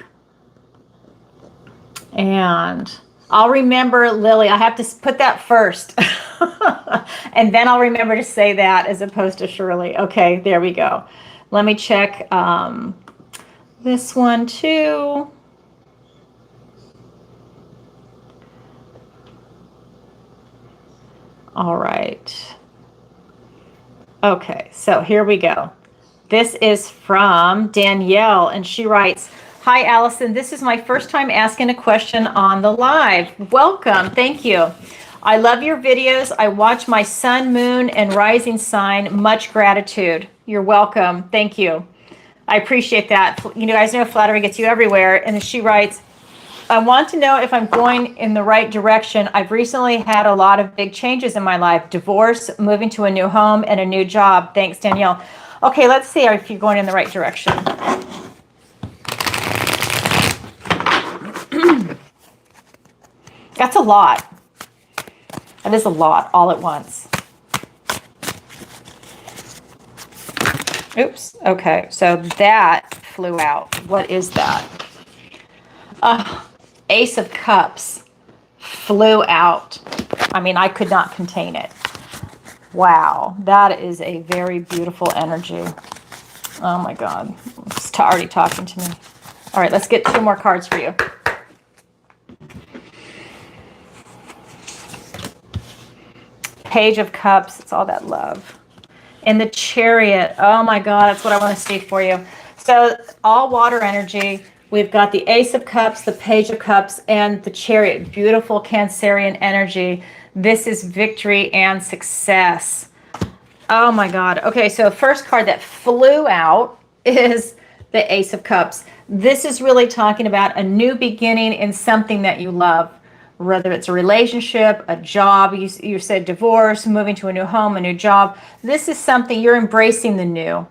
And I'll remember, Lily, I have to put that first. And then I'll remember to say that as opposed to Shirley. Okay, there we go. Let me check this one too. All right. Okay, so here we go. This is from Danielle, and she writes, "Hi, Alison. This is my first time asking a question on the live. Welcome. Thank you. I love your videos. I watch my sun, moon, and rising sign. Much gratitude." You're welcome. Thank you. I appreciate that. You guys know flattery gets you everywhere. And she writes, "I want to know if I'm going in the right direction. I've recently had a lot of big changes in my life. Divorce, moving to a new home, and a new job. Thanks, Danielle." Okay, let's see if you're going in the right direction. That's a lot. That is a lot all at once. Oops. Okay, so that flew out. What is that? Ace of Cups flew out. I mean, I could not contain it. Wow, that is a very beautiful energy. Oh my God, it's already talking to me. All right, let's get 2 more cards for you. Page of Cups, it's all that love. And the Chariot, oh my God, that's what I want to see for you. So all water energy. We've got the Ace of Cups, the Page of Cups, and the Chariot. Beautiful Cancerian energy. This is victory and success. Oh my God. Okay, so first card that flew out is the Ace of Cups. This is really talking about a new beginning in something that you love. Whether it's a relationship, a job, you said divorce, moving to a new home, a new job. This is something you're embracing the new,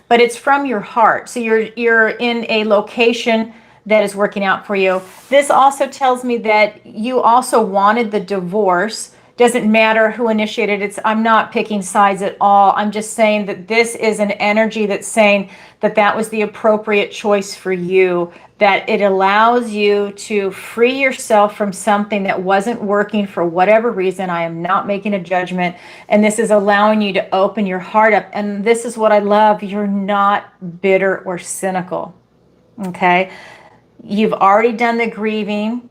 but it's from your heart. So you're in a location that is working out for you. This also tells me that you also wanted the divorce. Doesn't matter who initiated it. I'm not picking sides at all. I'm just saying that this is an energy that's saying that that was the appropriate choice for you, that it allows you to free yourself from something that wasn't working for whatever reason. I am not making a judgment. And this is allowing you to open your heart up. And this is what I love. You're not bitter or cynical. Okay? You've already done the grieving.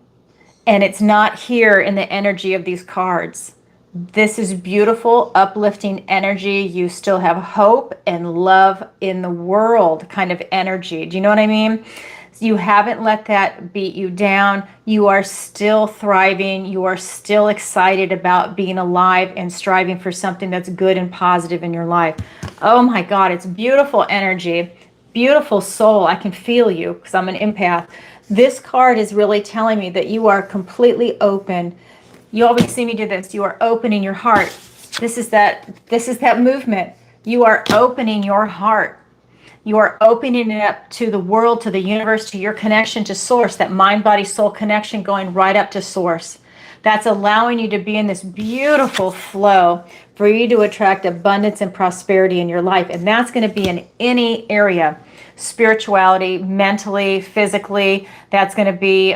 And it's not here in the energy of these cards. This is beautiful, uplifting energy. You still have hope and love in the world kind of energy. Do you know what I mean? You haven't let that beat you down. You are still thriving. You are still excited about being alive and striving for something that's good and positive in your life. Oh my God, it's beautiful energy. Beautiful soul. I can feel you because I'm an empath. This card is really telling me that you are completely open. You always see me do this. You are opening your heart. This is that movement. You are opening your heart. You are opening it up to the world, to the universe, to your connection to source, that mind, body, soul connection going right up to source. that's allowing you to be in this beautiful flow for you to attract abundance and prosperity in your life. And that's going to be in any area, spirituality, mentally, physically. That's going to be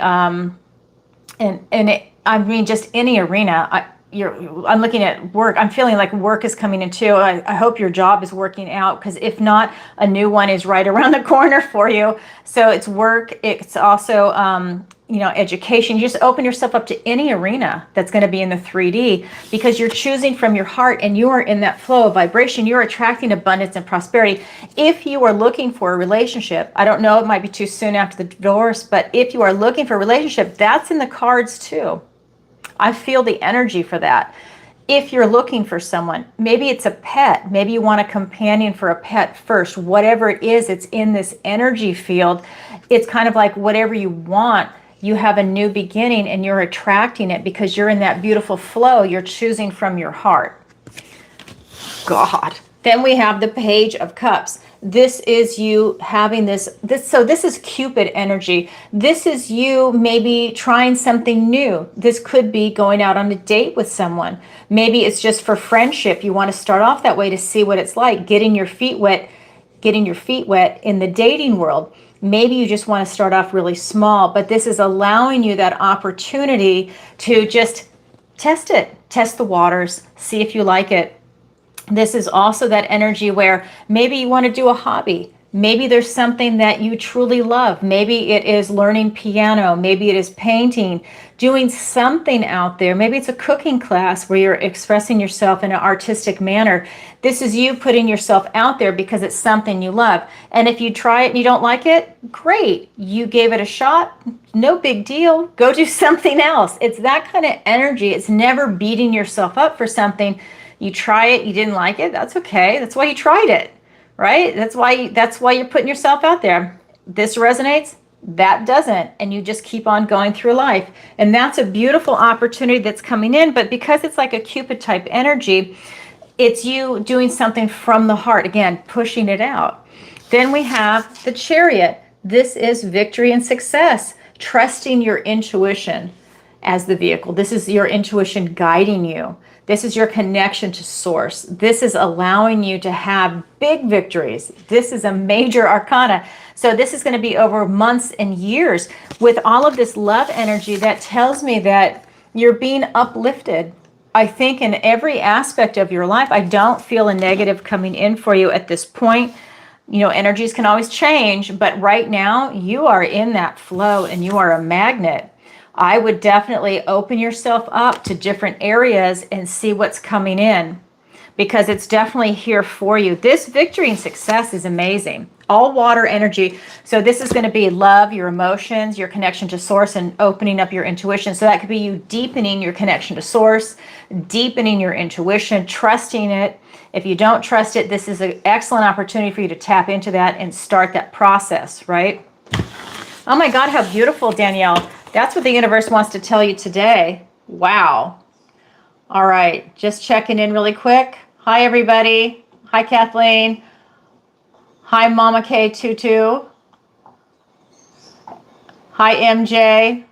I mean, just any arena. I'm looking at work. I'm feeling like work is coming in too. I hope your job is working out, because if not, a new one is right around the corner for you. So it's work. It's also, education. You just open yourself up to any arena that's going to be in the 3D, because you're choosing from your heart and you are in that flow of vibration. You're attracting abundance and prosperity. If you are looking for a relationship, I don't know, it might be too soon after the divorce, but if you are looking for a relationship, that's in the cards too. I feel the energy for that. If you're looking for someone, maybe it's a pet, maybe you want a companion for a pet first, whatever it is, it's in this energy field. It's kind of like whatever you want, you have a new beginning and you're attracting it because you're in that beautiful flow. You're choosing from your heart. God. Then we have the Page of Cups. This is you having this is Cupid energy. This is you maybe trying something new. This could be going out on a date with someone. Maybe it's just for friendship. You want to start off that way to see what it's like, getting your feet wet in the dating world. Maybe you just want to start off really small, but this is allowing you that opportunity to just test the waters, see if you like it. This is also that energy where maybe you want to do a hobby. Maybe there's something that you truly love. Maybe it is learning piano. Maybe it is painting, doing something out there. Maybe it's a cooking class where you're expressing yourself in an artistic manner. This is you putting yourself out there because it's something you love. And if you try it and you don't like it, great. You gave it a shot. No big deal. Go do something else. It's that kind of energy. It's never beating yourself up for something. You try it, you didn't like it, that's okay. That's why you tried it, right? That's why you're putting yourself out there. This resonates, that doesn't, and you just keep on going through life. And that's a beautiful opportunity that's coming in, but because it's like a Cupid type energy, it's you doing something from the heart, again, pushing it out. Then we have the Chariot. This is victory and success, trusting your intuition as the vehicle. This is your intuition guiding you. This is your connection to source. This is allowing you to have big victories. This is a major arcana. So this is going to be over months and years with all of this love energy that tells me that you're being uplifted. I think in every aspect of your life, I don't feel a negative coming in for you at this point. You know, energies can always change, but right now you are in that flow and you are a magnet. I would definitely open yourself up to different areas and see what's coming in, because it's definitely here for you. This victory and success is amazing. All water energy. So this is going to be love, your emotions, your connection to source, and opening up your intuition. So that could be you deepening your connection to source, deepening your intuition, trusting it. If you don't trust it, this is an excellent opportunity for you to tap into that and start that process, right? Oh my God, how beautiful, Danielle. That's what the universe wants to tell you today. Wow. All right, just checking in really quick. Hi, everybody. Hi, Kathleen. Hi, Mama K22. Hi, MJ.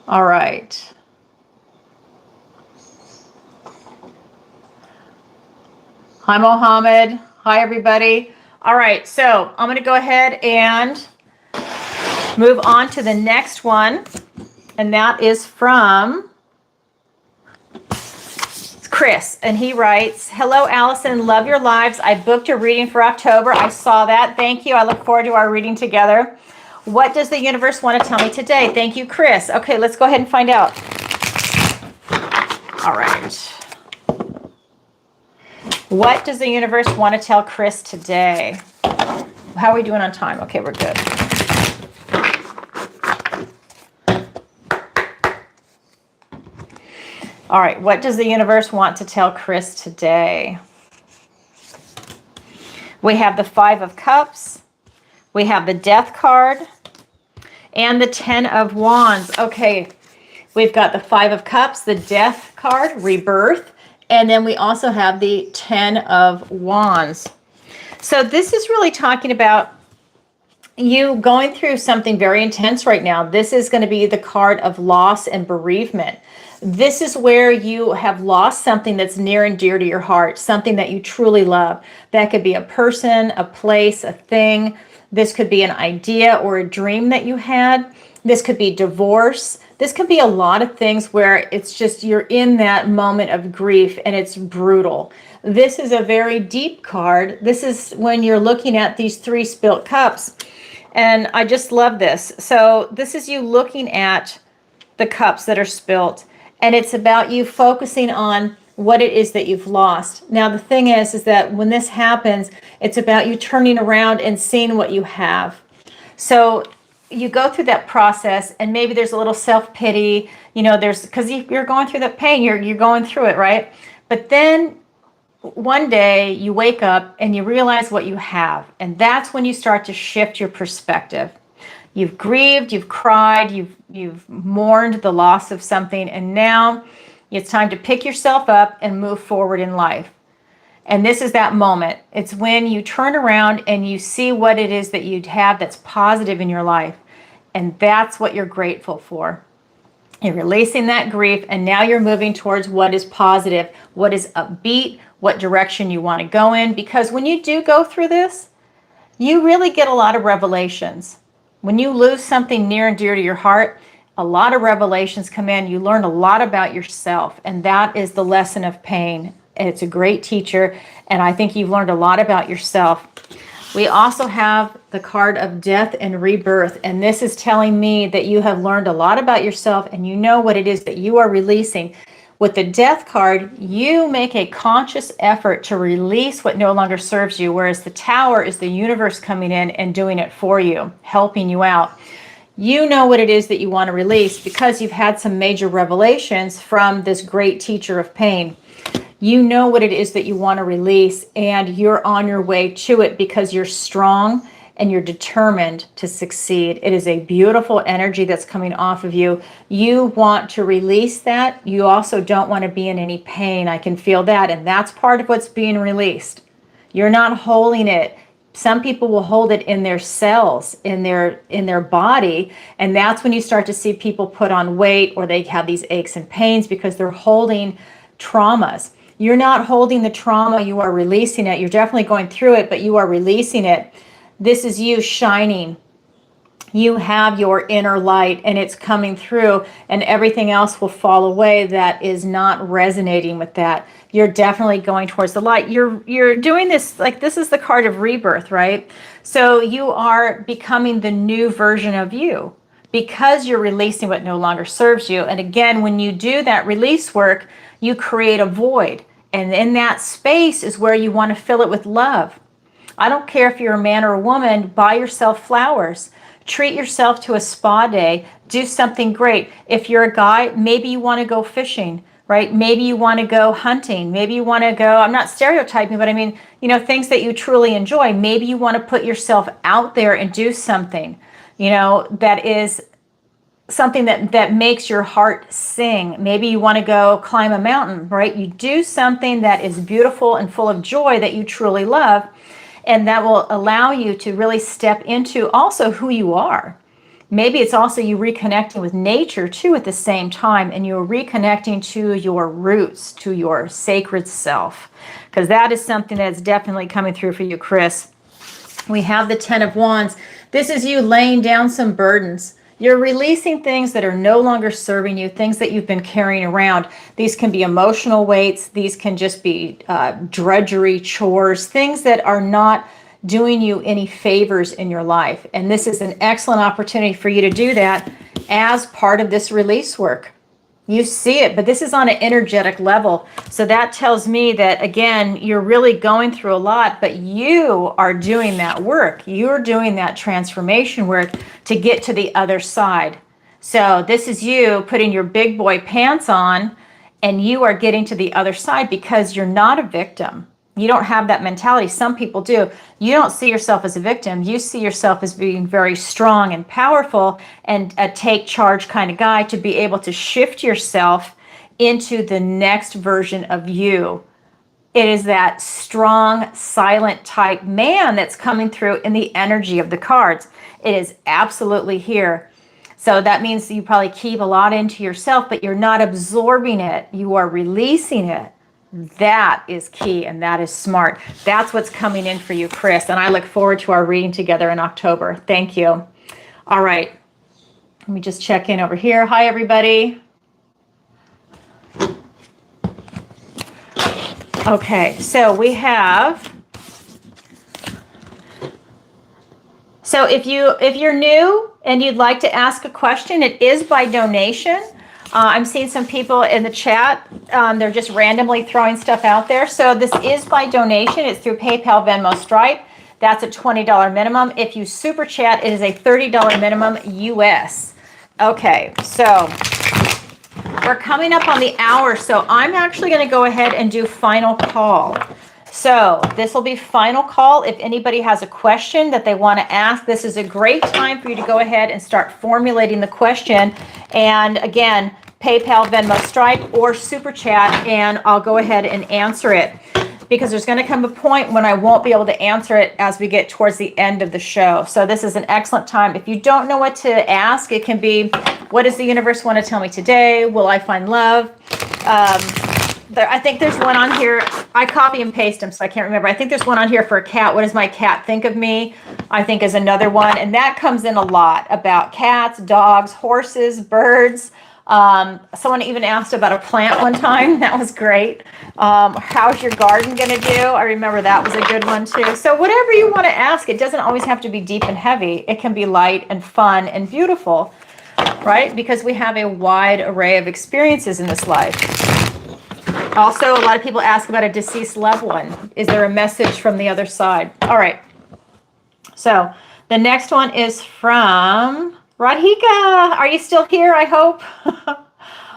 All right. Hi, Mohammed. Hi, everybody. All right, so I'm going to go ahead and move on to the next one, and that is from Chris, and he writes, hello, Alison, love your lives. I booked a reading for October. I saw that. Thank you. I look forward to our reading together. What does the universe want to tell me today? Thank you, Chris. Okay, let's go ahead and find out. All right. What does the universe want to tell Chris today? How are we doing on time? Okay, we're good. All right, what does the universe want to tell Chris today? We have the Five of Cups. We have the Death card and the Ten of Wands. Okay, we've got the Five of Cups, the Death card, rebirth, and then we also have the Ten of Wands. So this is really talking about you going through something very intense right now. This is going to be the card of loss and bereavement. This is where you have lost something that's near and dear to your heart, something that you truly love. That could be a person, a place, a thing. This could be an idea or a dream that you had. This could be divorce. This could be a lot of things where it's just you're in that moment of grief and it's brutal. This is a very deep card. This is when you're looking at these 3 spilt cups. And I just love this. So this is you looking at the cups that are spilt, and it's about you focusing on what it is that you've lost. Now, the thing is that when this happens, it's about you turning around and seeing what you have. So you go through that process, and maybe there's a little self-pity, there's, because you're going through that pain, you're going through it, right? But then one day you wake up and you realize what you have, and that's when you start to shift your perspective. You've grieved, you've cried, you've mourned the loss of something, and now it's time to pick yourself up and move forward in life. And this is that moment. It's when you turn around and you see what it is that you have that's positive in your life, and that's what you're grateful for. You're releasing that grief, and now you're moving towards what is positive, what is upbeat, what direction you want to go in. Because when you do go through this, you really get a lot of revelations. When you lose something near and dear to your heart, a lot of revelations come in. You learn a lot about yourself, and that is the lesson of pain. And it's a great teacher, and I think you've learned a lot about yourself. We also have the card of death and rebirth, and this is telling me that you have learned a lot about yourself and you know what it is that you are releasing. With the death card, you make a conscious effort to release what no longer serves you, whereas the tower is the universe coming in and doing it for you, helping you out. You know what it is that you want to release because you've had some major revelations from this great teacher of pain. You know what it is that you want to release, and you're on your way to it because you're strong and you're determined to succeed. It is a beautiful energy that's coming off of you. You want to release that. You also don't want to be in any pain. I can feel that, and that's part of what's being released. You're not holding it. Some people will hold it in their cells, in their body, and that's when you start to see people put on weight or they have these aches and pains because they're holding traumas. You're not holding the trauma, you are releasing it. You're definitely going through it, but you are releasing it. This is you shining. You have your inner light and it's coming through, and everything else will fall away that is not resonating with that. You're definitely going towards the light. You're doing this, like this is the card of rebirth, right? So you are becoming the new version of you because you're releasing what no longer serves you. And again, when you do that release work, you create a void. And in that space is where you want to fill it with love. I don't care if you're a man or a woman, buy yourself flowers. Treat yourself to a spa day. Do something great. If you're a guy, maybe you want to go fishing, right? Maybe you want to go hunting. Maybe you want to go, I'm not stereotyping, but I mean, things that you truly enjoy. Maybe you want to put yourself out there and do something, that is something that makes your heart sing. Maybe you want to go climb a mountain, right? You do something that is beautiful and full of joy that you truly love, and that will allow you to really step into also who you are. Maybe it's also you reconnecting with nature too at the same time, and you're reconnecting to your roots, to your sacred self, because that is something that's definitely coming through for you, Chris. We have the 10 of Wands. This is you laying down some burdens. You're releasing things that are no longer serving you, things that you've been carrying around. These can be emotional weights. These can just be drudgery, chores, things that are not doing you any favors in your life. And this is an excellent opportunity for you to do that as part of this release work. You see it, but this is on an energetic level. So that tells me that, again, you're really going through a lot, but you are doing that work. You're doing that transformation work to get to the other side. So this is you putting your big boy pants on, and you are getting to the other side because you're not a victim. You don't have that mentality. Some people do. You don't see yourself as a victim. You see yourself as being very strong and powerful and a take charge kind of guy to be able to shift yourself into the next version of you It is that strong, silent type man that's coming through in the energy of the cards. It is absolutely here. So that means you probably keep a lot into yourself, but you're not absorbing it. You are releasing it. That is key, and that is smart. That's what's coming in for you, Chris. And I look forward to our reading together in October. Thank you. All right. Let me just check in over here. Hi, everybody. Okay, so we have... So if you're new and you'd like to ask a question, it is by donation. I'm seeing some people in the chat. They're just randomly throwing stuff out there. So this is by donation. It's through PayPal, Venmo, Stripe. That's a $20 minimum. If you super chat, it is a $30 minimum US. Okay, so we're coming up on the hour. So I'm actually going to go ahead and do final call. So this will be final call. If anybody has a question that they want to ask, this is a great time for you to go ahead and start formulating the question. And again, PayPal, Venmo, Stripe, or Super Chat, and I'll go ahead and answer it. Because there's going to come a point when I won't be able to answer it as we get towards the end of the show. So this is an excellent time. If you don't know what to ask, it can be, what does the universe want to tell me today? Will I find love? I think there's one on here. I copy and paste them, so I can't remember. I think there's one on here for a cat. What does my cat think of me? I think is another one. And that comes in a lot about cats, dogs, horses, birds. Someone even asked about a plant one time. That was great. How's your garden going to do? I remember that was a good one too. So whatever you want to ask, it doesn't always have to be deep and heavy. It can be light and fun and beautiful, right? Because we have a wide array of experiences in this life. Also, a lot of people ask about a deceased loved one. Is there a message from the other side? All right. So the next one is from Radhika. Are you still here? I hope.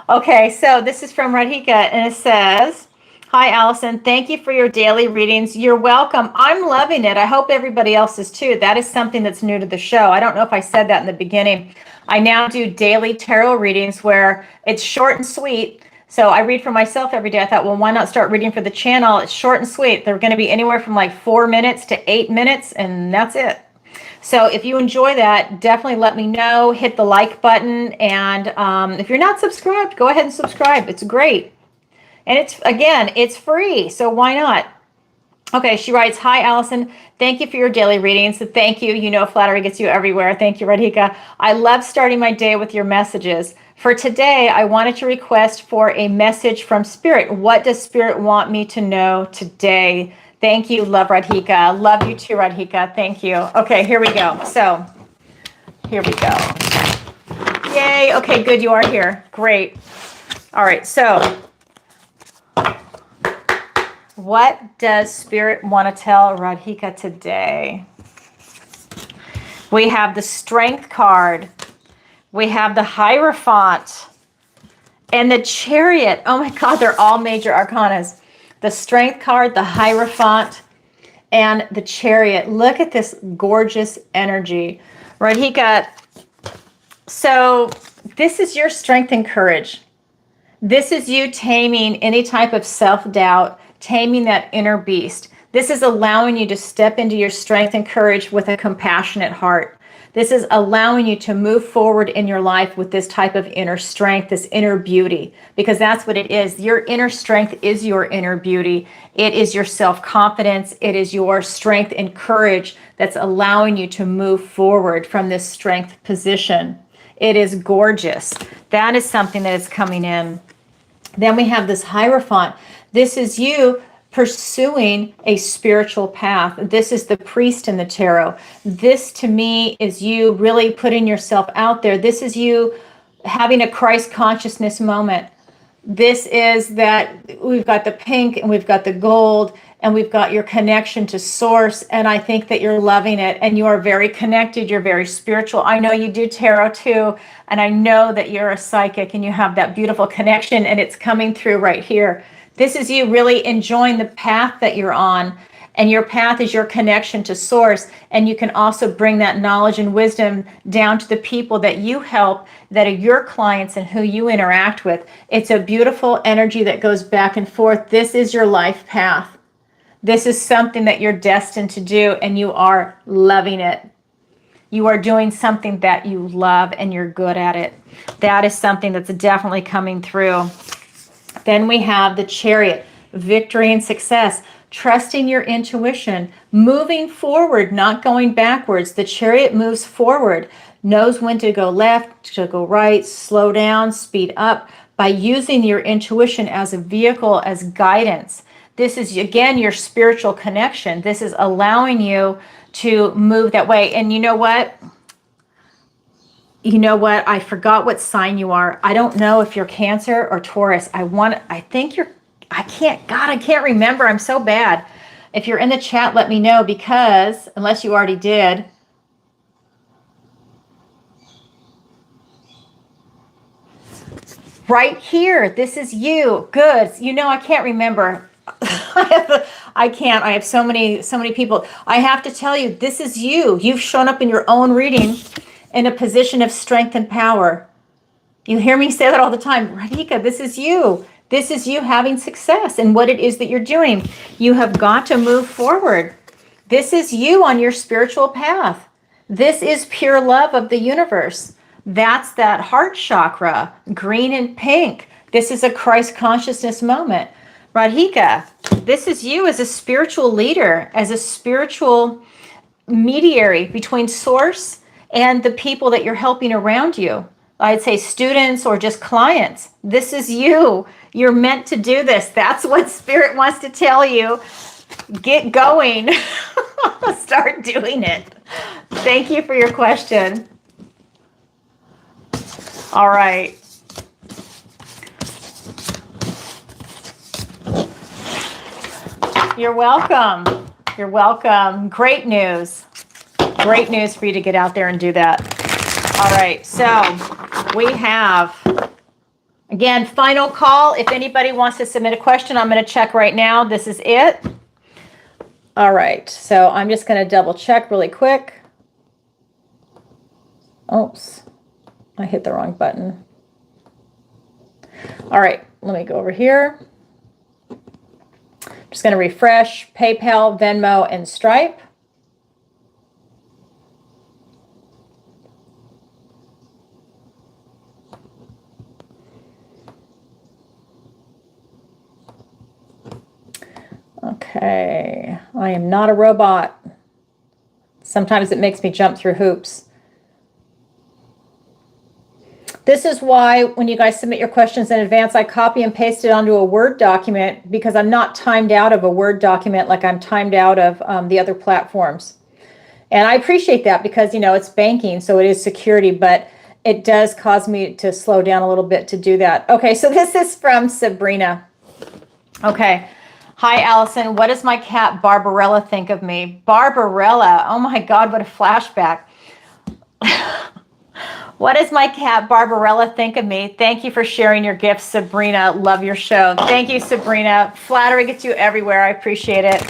Okay, so this is from Radhika, and it says, hi, Alison. Thank you for your daily readings. You're welcome. I'm loving it. I hope everybody else is too. That is something that's new to the show. I don't know if I said that in the beginning. I now do daily tarot readings where it's short and sweet. So I read for myself every day. I thought, well, why not start reading for the channel? It's short and sweet. They're going to be anywhere from like 4 minutes to 8 minutes, and that's it. So if you enjoy that, definitely let me know. Hit the like button. And if you're not subscribed, go ahead and subscribe. It's great. And it's free. So why not? Okay, she writes, hi, Alison. Thank you for your daily readings. So thank you. You know, flattery gets you everywhere. Thank you, Radhika. I love starting my day with your messages. For today, I wanted to request for a message from Spirit. What does Spirit want me to know today? Thank you. Love, Radhika. Love you too, Radhika. Thank you. Okay, here we go. So here we go. Yay. Okay, good. You are here. Great. All right. So what does Spirit want to tell Radhika today? We have the Strength card. We have the Hierophant and the Chariot. Oh my God, they're all major arcanas. The Strength card, the Hierophant, and the Chariot. Look at this gorgeous energy. Radhika, so this is your strength and courage. This is you taming any type of self-doubt, taming that inner beast. This is allowing you to step into your strength and courage with a compassionate heart. This is allowing you to move forward in your life with this type of inner strength, this inner beauty, because that's what it is. Your inner strength is your inner beauty. It is your self-confidence. It is your strength and courage that's allowing you to move forward from this strength position. It is gorgeous. That is something that is coming in. Then we have this Hierophant. This is you pursuing a spiritual path. This is the priest in the tarot. This to me is you really putting yourself out there. This is you having a Christ consciousness moment. This is that we've got the pink and we've got the gold and we've got your connection to source. And I think that you're loving it and you are very connected. You're very spiritual. I know you do tarot too. And I know that you're a psychic and you have that beautiful connection and it's coming through right here. This is you really enjoying the path that you're on And your path is your connection to source. And you can also bring that knowledge and wisdom down to the people that you help, that are your clients and who you interact with. It's a beautiful energy that goes back and forth. This is your life path. This is something that you're destined to do, and you are loving it. You are doing something that you love, and you're good at it. That is something that's definitely coming through. Then we have the Chariot, victory and success, trusting your intuition, moving forward, not going backwards. The Chariot moves forward, knows when to go left, to go right, slow down, speed up, by using your intuition as a vehicle, as guidance. This is, again, your spiritual connection. This is allowing you to move that way. And you know what? I forgot what sign you are. I don't know if you're Cancer or Taurus. I can't remember. I'm so bad. If you're in the chat, let me know, because unless you already did. Right here. This is you. Good. I can't remember. I have so many people. I have to tell you, this is you. You've shown up in your own reading in a position of strength and power. You hear me say that all the time. Radhika, this is you. This is you having success in what it is that you're doing. You have got to move forward. This is you on your spiritual path. This is pure love of the universe. That's that heart chakra, green and pink. This is a Christ consciousness moment. Radhika, this is you as a spiritual leader, as a spiritual mediary between source and the people that you're helping around you. I'd say students or just clients. This is you. You're meant to do this. That's what Spirit wants to tell you. Get going. Start doing it. Thank you for your question. All right. You're welcome. You're welcome. Great news. Great news for you to get out there and do that. All right. So we have, again, final call. If anybody wants to submit a question, I'm going to check right now. This is it. All right. So I'm just going to double check really quick. Oops. I hit the wrong button. All right. Let me go over here. Just going to refresh PayPal, Venmo, and Stripe. Okay, I am not a robot. Sometimes it makes me jump through hoops. This is why when you guys submit your questions in advance, I copy and paste it onto a Word document, because I'm not timed out of a Word document like I'm timed out of the other platforms. And I appreciate that, because, it's banking, so it is security, but it does cause me to slow down a little bit to do that. Okay, so this is from Sabrina. Okay. Hi, Alison. What does my cat Barbarella think of me? Barbarella. Oh my God, what a flashback. What does my cat Barbarella think of me? Thank you for sharing your gifts, Sabrina. Love your show. Thank you, Sabrina. Flattery gets you everywhere. I appreciate it.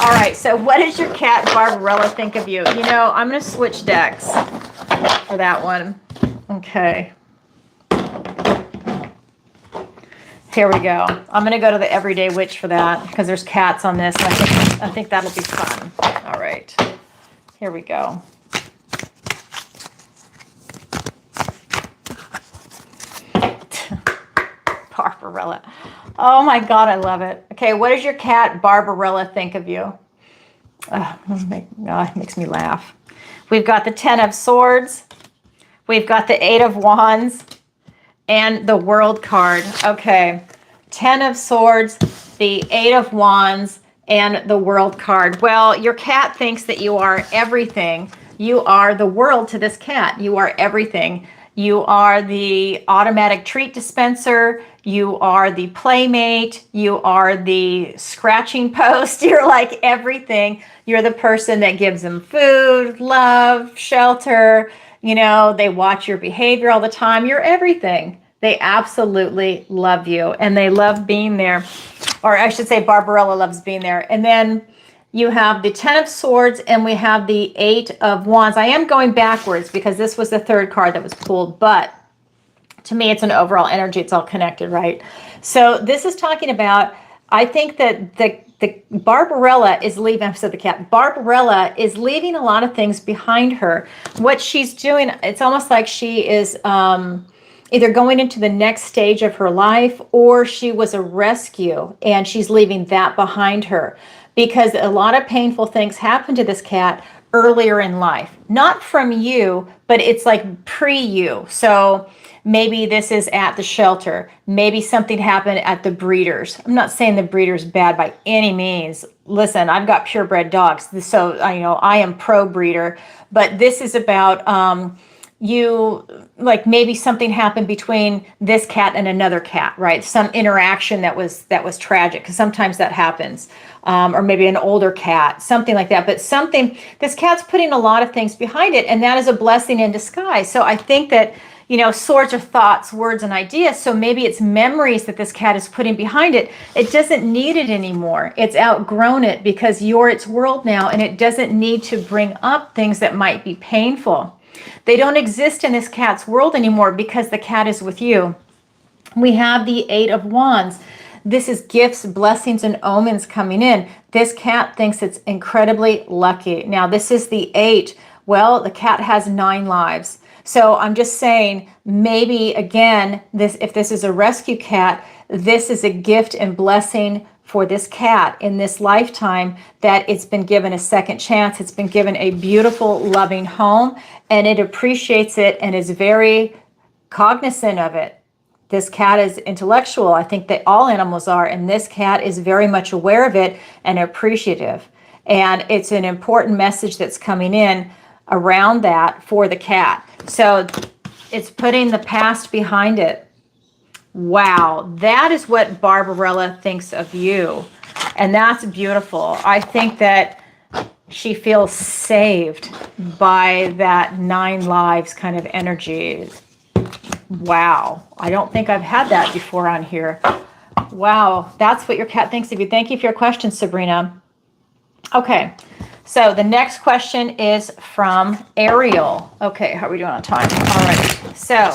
All right, so what does your cat Barbarella think of you? I'm going to switch decks for that one. Okay. Here we go. I'm going to go to the Everyday Witch for that, because there's cats on this, and I think that'll be fun. All right. Here we go. Barbarella. Oh my God, I love it. Okay, what does your cat Barbarella think of you? Oh, it makes me laugh. We've got the 10 of Swords. We've got the 8 of Wands and the World card. Okay, 10 of Swords, the 8 of Wands, and the World card. Well, your cat thinks that you are everything. You are the world to this cat. You are everything. You are the automatic treat dispenser. You are the playmate. You are the scratching post. You're like everything. You're the person that gives them food, love, shelter. They watch your behavior all the time. You're everything. They absolutely love you, and they love being there. Or I should say Barbarella loves being there. And then you have the 10 of Swords, and we have the 8 of Wands. I am going backwards because this was the third card that was pulled, but to me, it's an overall energy. It's all connected, right? So this is talking about, I think that the Barbarella is leaving, I said the cat, Barbarella is leaving a lot of things behind her. What she's doing, it's almost like she is either going into the next stage of her life, or she was a rescue and she's leaving that behind her, because a lot of painful things happened to this cat earlier in life. Not from you, but it's like pre-you. So maybe this is at the shelter. Maybe something happened at the breeders. I'm not saying the breeder's bad by any means. Listen, I've got purebred dogs, so I am pro breeder. But this is about you, like maybe something happened between this cat and another cat, right? Some interaction that was tragic, because sometimes that happens. Or maybe an older cat, something like that. But this cat's putting a lot of things behind it, and that is a blessing in disguise. So I think that, swords are thoughts, words, and ideas. So maybe it's memories that this cat is putting behind it. It doesn't need it anymore. It's outgrown it because you're its world now, and it doesn't need to bring up things that might be painful. They don't exist in this cat's world anymore because the cat is with you. We have the 8 of Wands. This is gifts, blessings, and omens coming in. This cat thinks it's incredibly lucky. Now, this is the 8. Well, the cat has 9 lives. So I'm just saying, maybe again, if this is a rescue cat, this is a gift and blessing for this cat in this lifetime, that it's been given a second chance. It's been given a beautiful, loving home, and it appreciates it and is very cognizant of it. This cat is intellectual. I think that all animals are, and this cat is very much aware of it and appreciative. And it's an important message that's coming in around that for the cat. So it's putting the past behind it. Wow, that is what Barbarella thinks of you. And that's beautiful. I think that she feels saved by that 9 lives kind of energy. Wow, I don't think I've had that before on here. Wow, that's what your cat thinks of you. Thank you for your question, Sabrina. Okay, so the next question is from Ariel. Okay, how are we doing on time? All right, so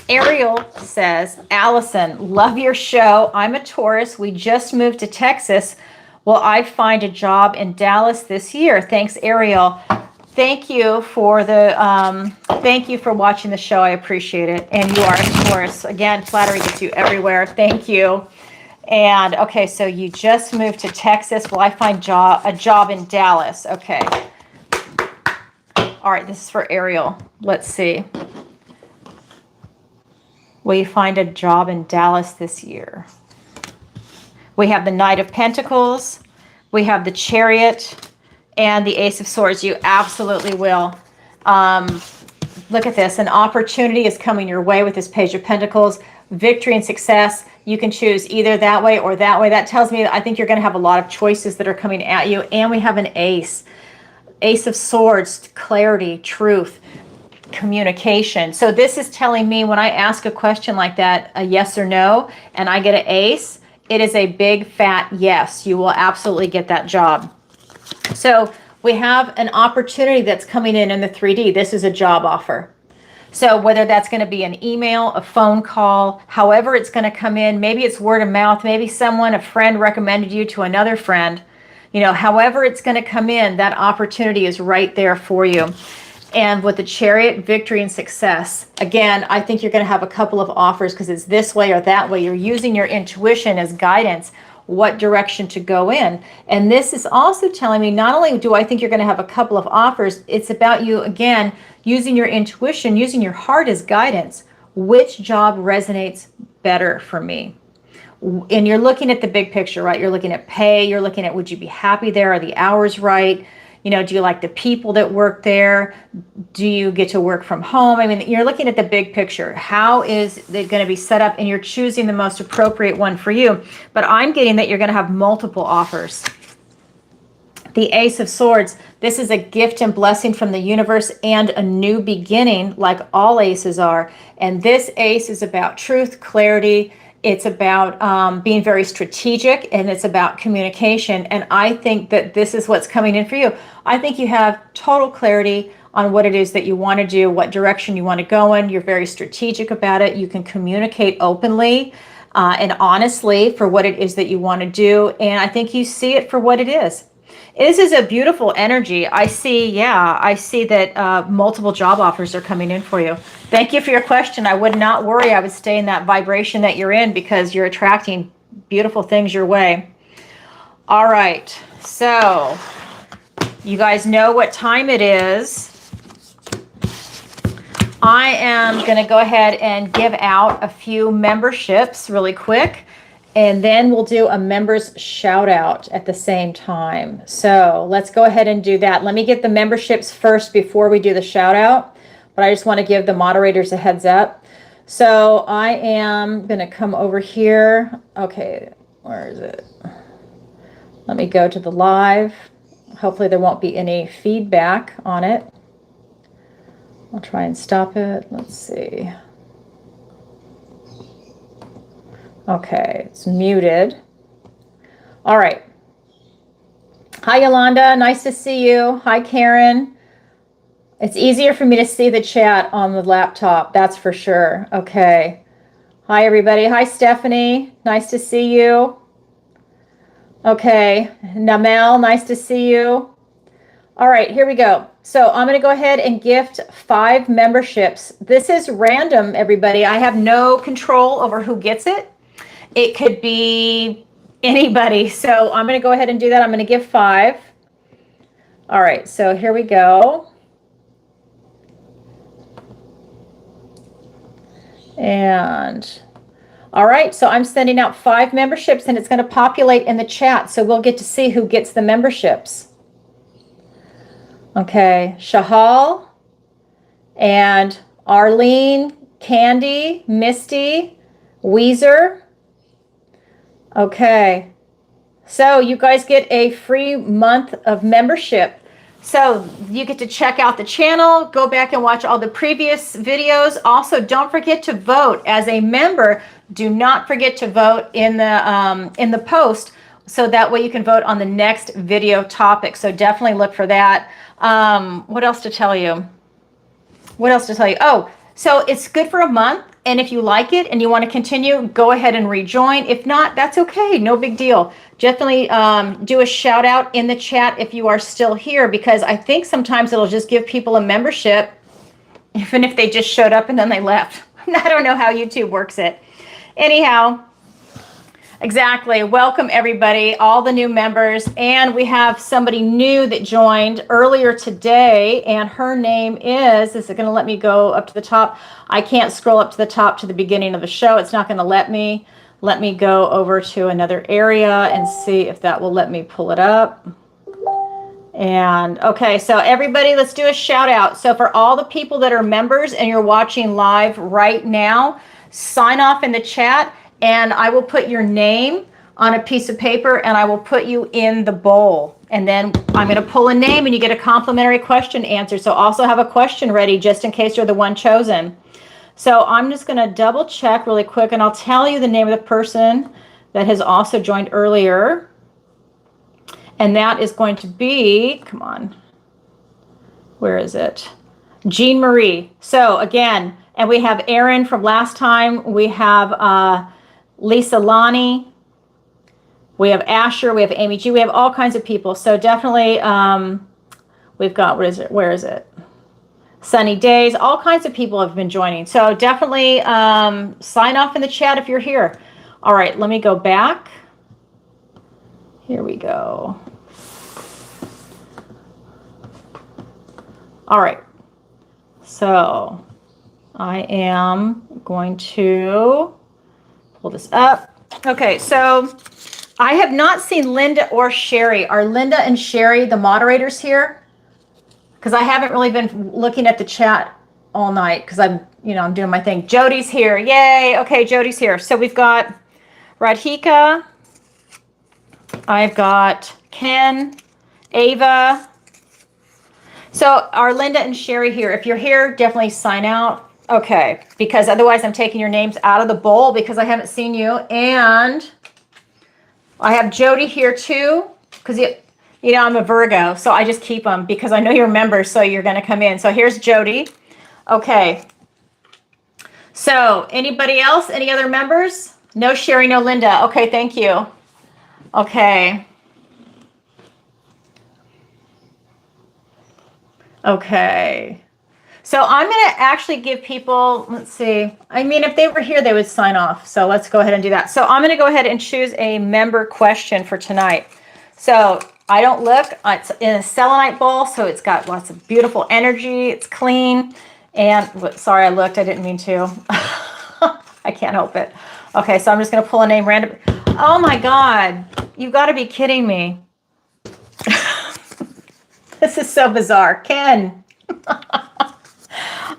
Ariel says, Alison, love your show. I'm a Taurus. We just moved to Texas. Will I find a job in Dallas this year? Thanks, Ariel. Thank you for thank you for watching the show. I appreciate it. And you are a Taurus. Again, flattery gets you everywhere. Thank you. And okay, so you just moved to Texas. Will I find a job in Dallas? Okay. All right, this is for Ariel. Let's see. Will you find a job in Dallas this year? We have the Knight of Pentacles. We have the Chariot and the Ace of Swords. You absolutely will. Look at this. An opportunity is coming your way with this Page of Pentacles. Victory and success. You can choose either that way or that way. That tells me that I think you're going to have a lot of choices that are coming at you. And we have an Ace. Ace of Swords, clarity, truth, communication. So this is telling me, when I ask a question like that, a yes or no, and I get an Ace, it is a big fat yes. You will absolutely get that job. So we have an opportunity that's coming in the 3D. This is a job offer. So whether that's going to be an email, a phone call, however it's going to come in, maybe it's word of mouth, maybe a friend recommended you to another friend, however it's going to come in, that opportunity is right there for you. And with the Chariot, victory and success. Again, I think you're going to have a couple of offers because it's this way or that way. You're using your intuition as guidance, what direction to go in. And this is also telling me, not only do I think you're going to have a couple of offers, it's about you, again, using your intuition, using your heart as guidance. Which job resonates better for me? And you're looking at the big picture, right? You're looking at pay. You're looking at, would you be happy there? Are the hours right? Do you like the people that work there? Do you get to work from home? I mean, you're looking at the big picture. How is it going to be set up? And you're choosing the most appropriate one for you. But I'm getting that you're going to have multiple offers. The Ace of Swords, this is a gift and blessing from the universe and a new beginning, like all aces are. And this ace is about truth, clarity. It's about being very strategic, and it's about communication. And I think that this is what's coming in for you. I think you have total clarity on what it is that you want to do, what direction you want to go in. You're very strategic about it. You can communicate openly and honestly for what it is that you want to do. And I think you see it for what it is. This is a beautiful energy. I see that multiple job offers are coming in for you. Thank you for your question. I would not worry. I would stay in that vibration that you're in because you're attracting beautiful things your way. All right. So you guys know what time it is. I am going to go ahead and give out a few memberships really quick. And then we'll do a members shout out at the same time. So let's go ahead and do that. Let me get the memberships first before we do the shout out. But I just want to give the moderators a heads up. So I am going to come over here. Okay, where is it? Let me go to the live. Hopefully there won't be any feedback on it. I'll try and stop it. Let's see. Okay, it's muted. All right. Hi, Yolanda. Nice to see you. Hi, Karen. It's easier for me to see the chat on the laptop, that's for sure. Okay. Hi, everybody. Hi, Stephanie. Nice to see you. Okay. Namel, nice to see you. All right, here we go. So I'm going to go ahead and gift 5 memberships. This is random, everybody. I have no control over who gets it. It could be anybody. So I'm going to go ahead and do that. I'm going to give 5. All right, so here we go. And all right, so I'm sending out 5 memberships, and it's going to populate in the chat. So we'll get to see who gets the memberships. Okay, Shahal and Arlene, Candy, Misty, Weezer. Okay, so you guys get a free month of membership. So you get to check out the channel, go back and watch all the previous videos. Also, don't forget to vote as a member. Do not forget to vote in the post, so that way you can vote on the next video topic. So definitely look for that. What else to tell you? Oh, so it's good for a month. And if you like it and you want to continue, go ahead and rejoin. If not, that's okay. No big deal. Definitely do a shout out in the chat if you are still here, because I think sometimes it'll just give people a membership, even if they just showed up and then they left. I don't know how YouTube works it. Anyhow, exactly. Welcome, everybody, all the new members. And we have somebody new that joined earlier today, and her name is it going to let me go up to the top? I can't scroll up to the top to the beginning of the show. It's not going to let me. Let me go over to another area and see if that will let me pull it up. And okay, so everybody, let's do a shout out. So for all the people that are members and you're watching live right now, sign off in the chat, and I will put your name on a piece of paper and I will put you in the bowl. And then I'm going to pull a name and you get a complimentary question answered. So also have a question ready just in case you're the one chosen. So I'm just going to double check really quick, and I'll tell you the name of the person that has also joined earlier. And that is going to be, come on, where is it? Jean Marie. So again, and we have Aaron from last time. We have Lisa Lonnie. We have Asher. We have Amy G. We have all kinds of people. So definitely we've got, what is it? Where is it? Sunny Days. All kinds of people have been joining. So definitely sign off in the chat if you're here. All right, let me go back. Here we go. All right. So I am going to pull this up. Okay, so I have not seen Linda or Sherry. Are Linda and Sherry the moderators here? Because I haven't really been looking at the chat all night because I'm doing my thing. Jody's here. Yay. Okay, Jody's here. So we've got Radhika. I've got Ken, Ava. So are Linda and Sherry here? If you're here, definitely sign out. Okay, because otherwise I'm taking your names out of the bowl because I haven't seen you. And I have Jody here too, because you know, I'm a Virgo, so I just keep them because I know you're members, so you're going to come in. So here's Jody. Okay. So anybody else? Any other members? No Sherry, no Linda. Okay, thank you. Okay. Okay. So I'm going to actually give people, let's see. I mean, if they were here, they would sign off. So let's go ahead and do that. So I'm going to go ahead and choose a member question for tonight. So I don't look, it's in a selenite bowl, so it's got lots of beautiful energy. It's clean. And sorry, I looked. I didn't mean to. I can't help it. Okay, so I'm just going to pull a name random. Oh my God. You've got to be kidding me. This is so bizarre. Ken.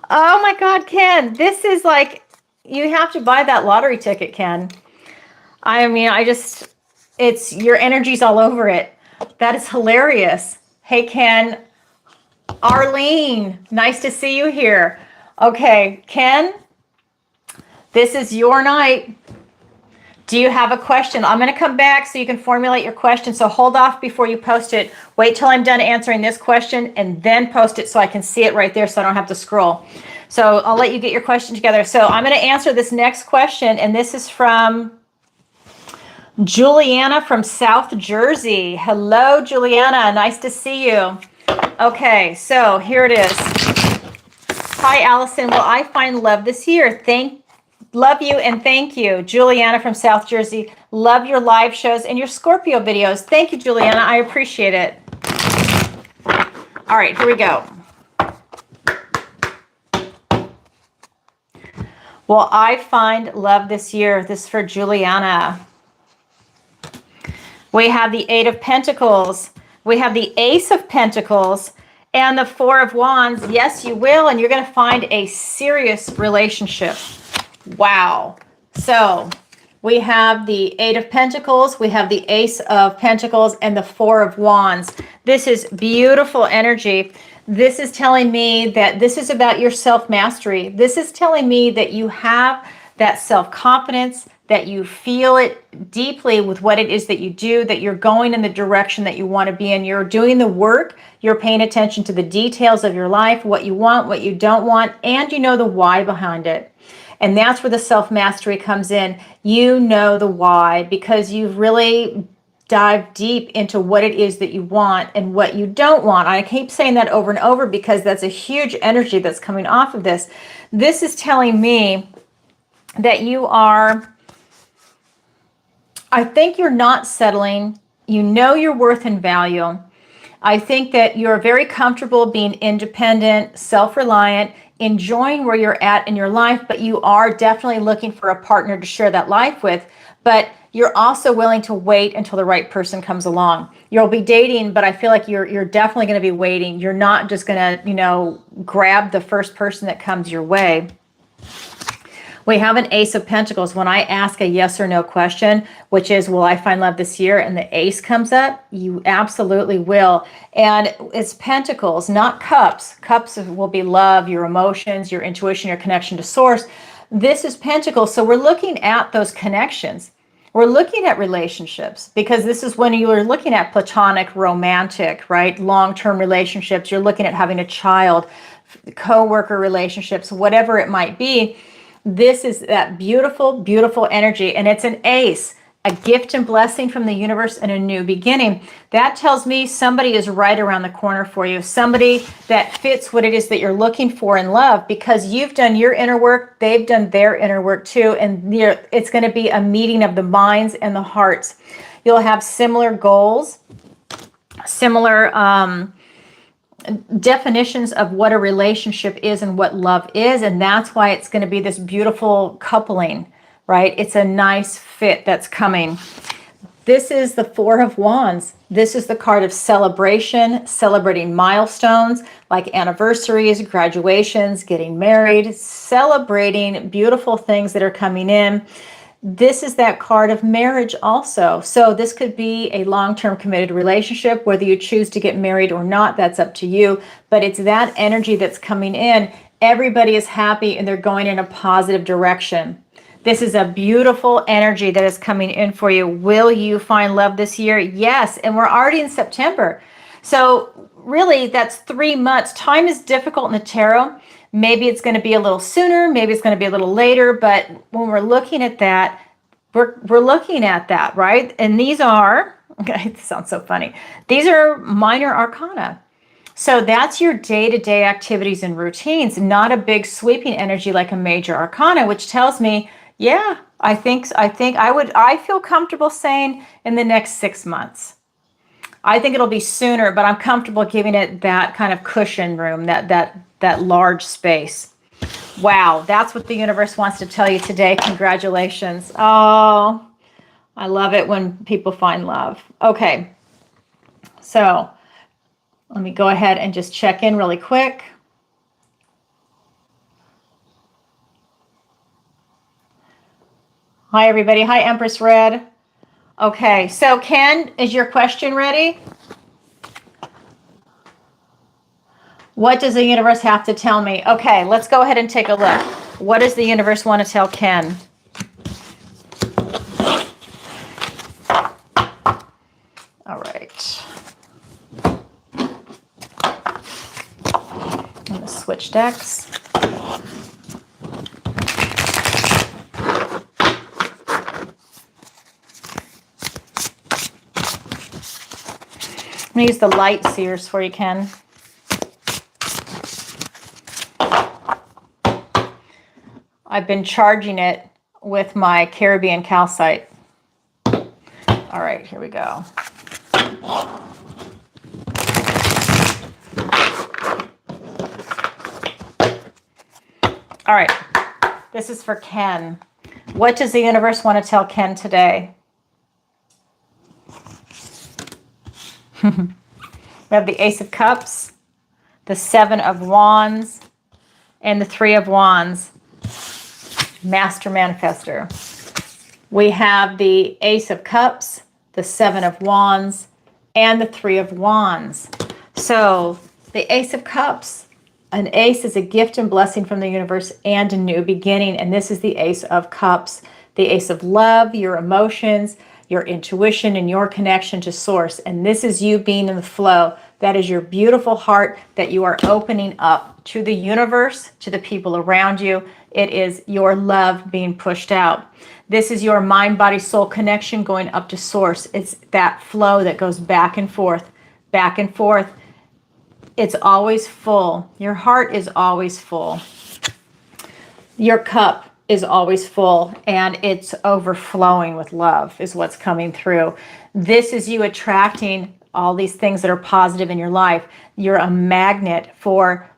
Oh my God, Ken. This is like, you have to buy that lottery ticket, Ken. I mean, it's your energy's all over it. That is hilarious. Hey, Ken. Arlene, nice to see you here. Okay, Ken, this is your night. Do you have a question? I'm going to come back so you can formulate your question. So hold off before you post it. Wait till I'm done answering this question and then post it so I can see it right there so I don't have to scroll. So I'll let you get your question together. So I'm going to answer this next question, and this is from Juliana from South Jersey. Hello, Juliana. Nice to see you. Okay, so here it is. Hi, Alison. Will I find love this year? Love you and thank you. Juliana from South Jersey. Love your live shows and your Scorpio videos. Thank you, Juliana. I appreciate it. All right, here we go. Will I find love this year? This is for Juliana. We have the Eight of Pentacles. We have the Ace of Pentacles and the Four of Wands. Yes, you will, and you're going to find a serious relationship. Wow. So we have the Eight of Pentacles, we have the Ace of Pentacles, and the Four of Wands. This is beautiful energy. This is telling me that this is about your self-mastery. This is telling me that you have that self-confidence, that you feel it deeply with what it is that you do, that you're going in the direction that you want to be in. You're doing the work. You're paying attention to the details of your life, what you want, what you don't want, and you know the why behind it. And that's where the self-mastery comes in. You know the why because you've really dived deep into what it is that you want and what you don't want. I keep saying that over and over because that's a huge energy that's coming off of this. This is telling me that you are, I think you're not settling. You know your worth and value. I think that you're very comfortable being independent, self-reliant, enjoying where you're at in your life, but you are definitely looking for a partner to share that life with. But you're also willing to wait until the right person comes along. You'll be dating, but I feel like you're definitely going to be waiting. You're not just going to, grab the first person that comes your way. We have an Ace of Pentacles. When I ask a yes or no question, which is, will I find love this year? And the Ace comes up, you absolutely will. And it's Pentacles, not Cups. Cups will be love, your emotions, your intuition, your connection to source. This is Pentacles. So we're looking at those connections. We're looking at relationships because this is when you are looking at platonic, romantic, right? Long-term relationships. You're looking at having a child, co-worker relationships, whatever it might be. This is that beautiful, beautiful energy. And it's an ace, a gift and blessing from the universe and a new beginning. That tells me somebody is right around the corner for you. Somebody that fits what it is that you're looking for in love because you've done your inner work. They've done their inner work too. And it's going to be a meeting of the minds and the hearts. You'll have similar goals, similar definitions of what a relationship is and what love is, and that's why it's going to be this beautiful coupling, right? It's a nice fit that's coming. This is the Four of Wands. This is the card of celebration, celebrating milestones like anniversaries, graduations, getting married, celebrating beautiful things that are coming in. This is that card of marriage also. So this could be a long-term committed relationship, whether you choose to get married or not, that's up to you. But it's that energy that's coming in. Everybody is happy and they're going in a positive direction. This is a beautiful energy that is coming in for you. Will you find love this year? Yes. And we're already in September. So really, that's 3 months. Time is difficult in the tarot. Maybe it's going to be a little sooner. Maybe it's going to be a little later. But when we're looking at that, we're looking at that, right? And these are, it sounds so funny. These are minor arcana. So that's your day-to-day activities and routines, not a big sweeping energy like a major arcana, which tells me, yeah, I feel comfortable saying in the next 6 months. I think it'll be sooner, but I'm comfortable giving it that kind of cushion room, that large space. Wow, that's what the universe wants to tell you today. Congratulations. Oh, I love it when people find love. Okay, so let me go ahead and just check in really quick. Hi, everybody. Hi, Empress Red. Okay, so Ken, is your question ready? What does the universe have to tell me? Okay, let's go ahead and take a look. What does the universe want to tell Ken? All right. I'm going to switch decks. I'm going to use the light seers for you, Ken. I've been charging it with my Caribbean calcite. All right, here we go. All right, this is for Ken. What does the universe want to tell Ken today? We have the Ace of Cups, the Seven of Wands, and the Three of Wands. Master Manifester. We have the Ace of Cups, the Seven of Wands, and the Three of Wands. So the Ace of Cups, an ace is a gift and blessing from the universe and a new beginning. And this is the Ace of Cups, the ace of love, your emotions, your intuition, and your connection to source. And this is you being in the flow. That is your beautiful heart that you are opening up to the universe, to the people around you. It is your love being pushed out. This is your mind, body, soul connection going up to source. It's that flow that goes back and forth, back and forth. It's always full. Your heart is always full. Your cup is always full, and it's overflowing with love is what's coming through. This is you attracting all these things that are positive in your life. You're a magnet for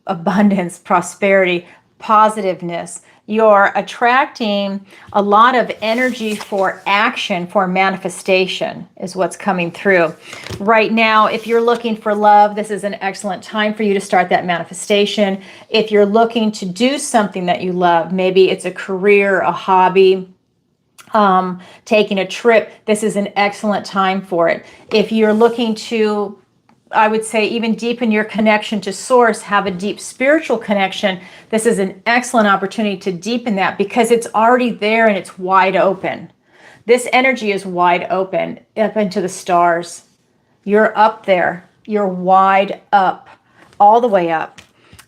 abundance, prosperity, positiveness. You're attracting a lot of energy for action, for manifestation is what's coming through. Right now, if you're looking for love, this is an excellent time for you to start that manifestation. If you're looking to do something that you love, maybe it's a career, a hobby, taking a trip, this is an excellent time for it. If you're looking to, I would say, even deepen your connection to source, have a deep spiritual connection, this is an excellent opportunity to deepen that because it's already there and it's wide open. This energy is wide open up into the stars. You're up there. You're wide up, all the way up.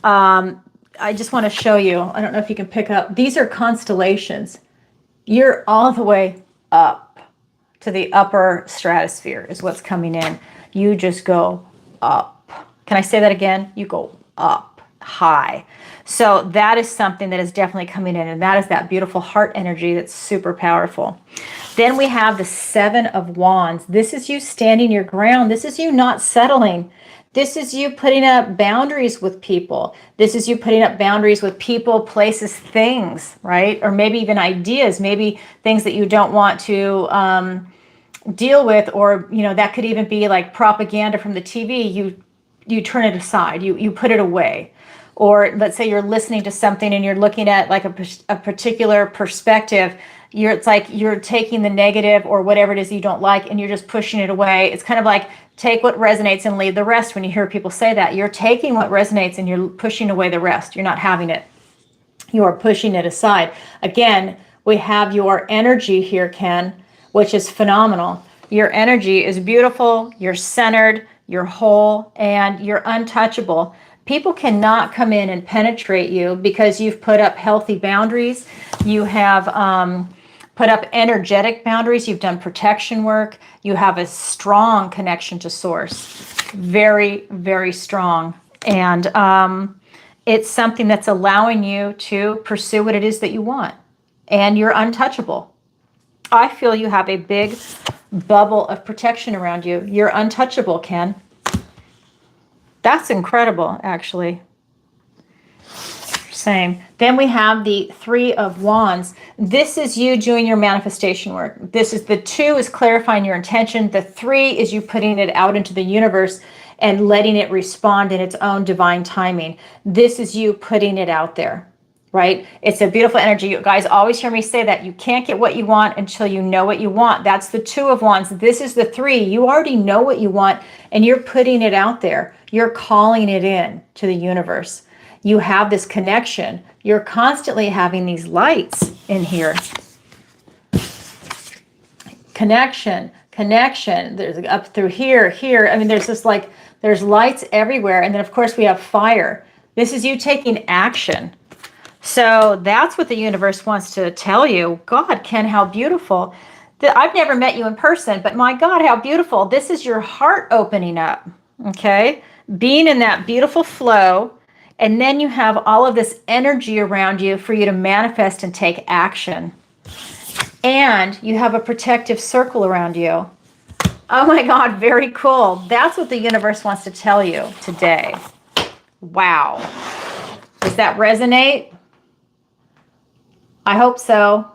I just want to show you, I don't know if you can pick up, these are constellations. You're all the way up to the upper stratosphere is what's coming in. You just go up. Can I say that again? You go up high. So that is something that is definitely coming in, and that is that beautiful heart energy that's super powerful. Then we have the Seven of Wands. This is you standing your ground. This is you not settling. This is you putting up boundaries with people. This is you putting up boundaries with people, places, things, right? Or maybe even ideas, maybe things that you don't want to deal with, or that could even be like propaganda from the TV. You turn it aside, you put it away. Or let's say you're listening to something and you're looking at like a particular perspective. It's like you're taking the negative or whatever it is you don't like and you're just pushing it away. It's kind of like Take what resonates and leave the rest. When you hear people say that, you're taking what resonates and you're pushing away the rest. You're not having it. You are pushing it aside. Again, we have your energy here, Ken, which is phenomenal. Your energy is beautiful. You're centered, you're whole, and you're untouchable. People cannot come in and penetrate you because you've put up healthy boundaries. You have put up energetic boundaries. You've done protection work. You have a strong connection to source. Very, very strong. And it's something that's allowing you to pursue what it is that you want. And you're untouchable. I feel you have a big bubble of protection around you. You're untouchable, Ken. That's incredible, actually. Same. Then we have the Three of Wands. This is you doing your manifestation work. This is the 2 is clarifying your intention. The 3 is you putting it out into the universe and letting it respond in its own divine timing. This is you putting it out there, right? It's a beautiful energy. You guys always hear me say that you can't get what you want until you know what you want. That's the 2 of Wands. This is the 3. You already know what you want and you're putting it out there. You're calling it in to the universe. You have this connection. You're constantly having these lights in here. Connection. There's up through here. I mean, there's just like, there's lights everywhere. And then of course we have fire. This is you taking action. So that's what the universe wants to tell you. God, Ken, how beautiful. I've never met you in person, but my God, how beautiful. This is your heart opening up. Okay. Being in that beautiful flow. And then you have all of this energy around you for you to manifest and take action. And you have a protective circle around you. Oh my God, very cool. That's what the universe wants to tell you today. Wow. Does that resonate? I hope so.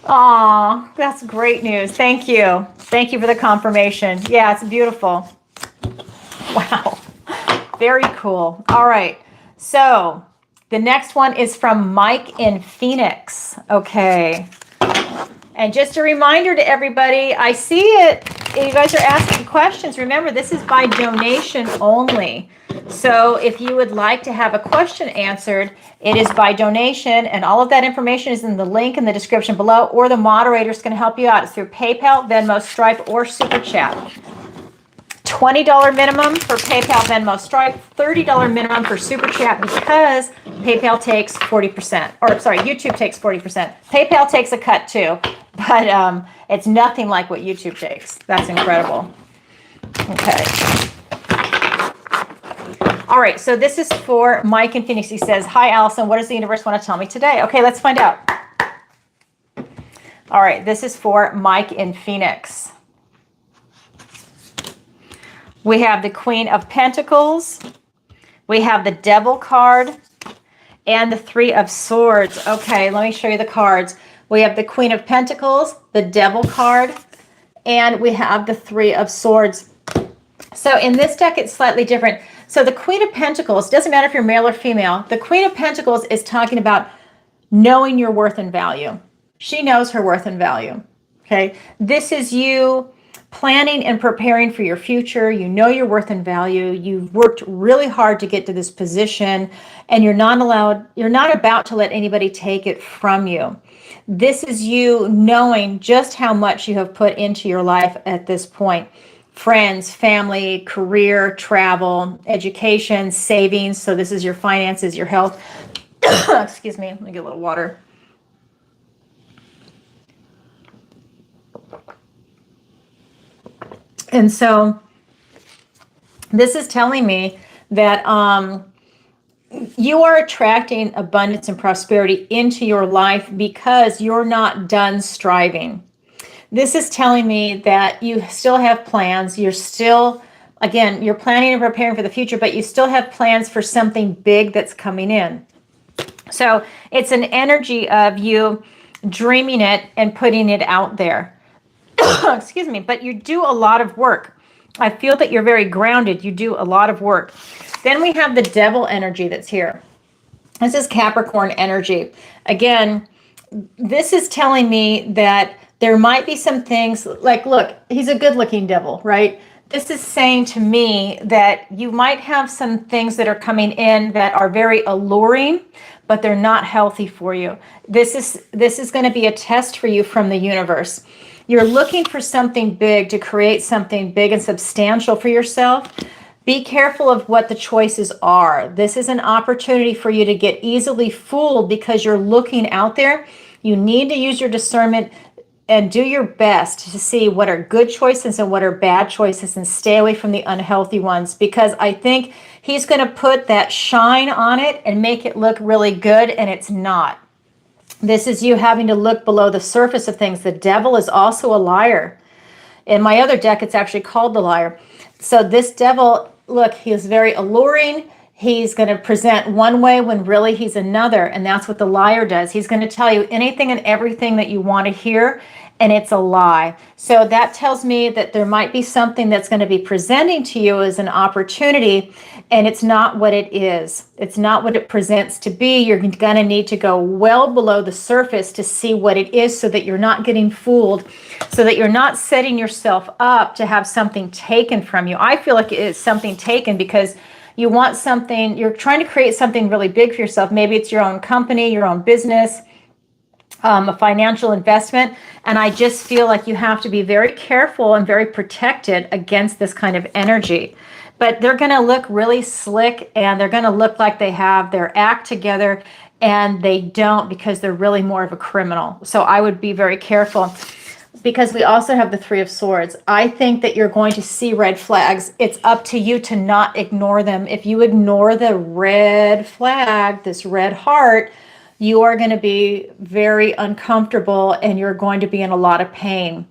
Aw, that's great news. Thank you. Thank you for the confirmation. Yeah, it's beautiful. Wow. Very cool. All right. So the next one is from Mike in Phoenix. Okay. And just a reminder to everybody, I see it. You guys are asking questions. Remember, this is by donation only. So if you would like to have a question answered, it is by donation. And all of that information is in the link in the description below, or the moderator is going to help you out. It's through PayPal, Venmo, Stripe, or SuperChat. $20 minimum for PayPal, Venmo, Stripe, $30 minimum for SuperChat because PayPal takes 40%, or sorry, YouTube takes 40%. PayPal takes a cut too, but it's nothing like what YouTube takes. That's incredible. Okay. All right, so this is for Mike in Phoenix. He says, hi, Alison, what does the universe want to tell me today? Okay, let's find out. All right, this is for Mike in Phoenix. We have the Queen of Pentacles. We have the Devil card and the Three of Swords. Okay, let me show you the cards. We have the Queen of Pentacles, the Devil card, and we have the Three of Swords. So in this deck, it's slightly different. So the Queen of Pentacles, doesn't matter if you're male or female, the Queen of Pentacles is talking about knowing your worth and value. She knows her worth and value. Okay, this is you planning and preparing for your future. You know your worth and value. You've worked really hard to get to this position, and you're not about to let anybody take it from you. This is you knowing just how much you have put into your life at this point. Friends, family, career, travel, education, savings. So this is your finances, your health. Excuse me, let me get a little water. And so this is telling me that you are attracting abundance and prosperity into your life because you're not done striving. This is telling me that you still have plans. You're still, again, you're planning and preparing for the future, but you still have plans for something big that's coming in. So it's an energy of you dreaming it and putting it out there. Excuse me, but you do a lot of work. I feel that you're very grounded. You do a lot of work. Then we have the Devil energy that's here. This is Capricorn energy. Again, this is telling me that There might be some things like, look, he's a good looking devil, right? This is saying to me that you might have some things that are coming in that are very alluring, but they're not healthy for you. This is going to be a test for you from the universe. You're looking for something big, to create something big and substantial for yourself. Be careful of what the choices are. This is an opportunity for you to get easily fooled because you're looking out there. You need to use your discernment and do your best to see what are good choices and what are bad choices, and stay away from the unhealthy ones, because I think he's going to put that shine on it and make it look really good, and it's not. This is you having to look below the surface of things. The devil is also a liar. In my other deck, it's actually called the liar. So this devil, look, he is very alluring. He's going to present one way when really he's another. And that's what the liar does. He's going to tell you anything and everything that you want to hear, and it's a lie. So that tells me that there might be something that's going to be presenting to you as an opportunity, and it's not what it is. It's not what it presents to be. You're going to need to go well below the surface to see what it is, so that you're not getting fooled, so that you're not setting yourself up to have something taken from you. I feel like it is something taken because you want something, you're trying to create something really big for yourself. Maybe it's your own company, your own business, a financial investment. And I just feel like you have to be very careful and very protected against this kind of energy. But they're going to look really slick, and they're going to look like they have their act together, and they don't, because they're really more of a criminal. So I would be very careful, because we also have the Three of Swords. I think that you're going to see red flags. It's up to you to not ignore them. If you ignore the red flag, this red heart, you are going to be very uncomfortable, and you're going to be in a lot of pain.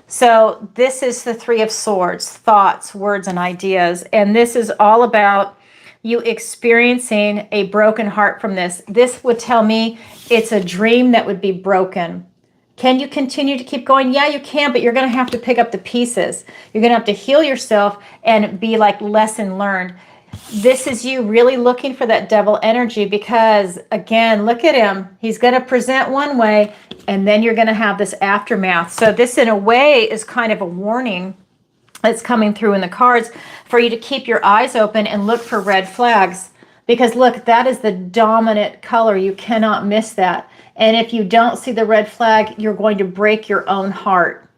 So this is the Three of Swords, thoughts, words, and ideas. And this is all about you experiencing a broken heart from this. This would tell me it's a dream that would be broken. Can you continue to keep going? Yeah, you can, but you're going to have to pick up the pieces. You're going to have to heal yourself and be like lesson learned. This is you really looking for that devil energy, because again, look at him. He's going to present one way, and then you're going to have this aftermath. So this in a way is kind of a warning that's coming through in the cards for you to keep your eyes open and look for red flags, because look, that is the dominant color. You cannot miss that. And if you don't see the red flag, you're going to break your own heart,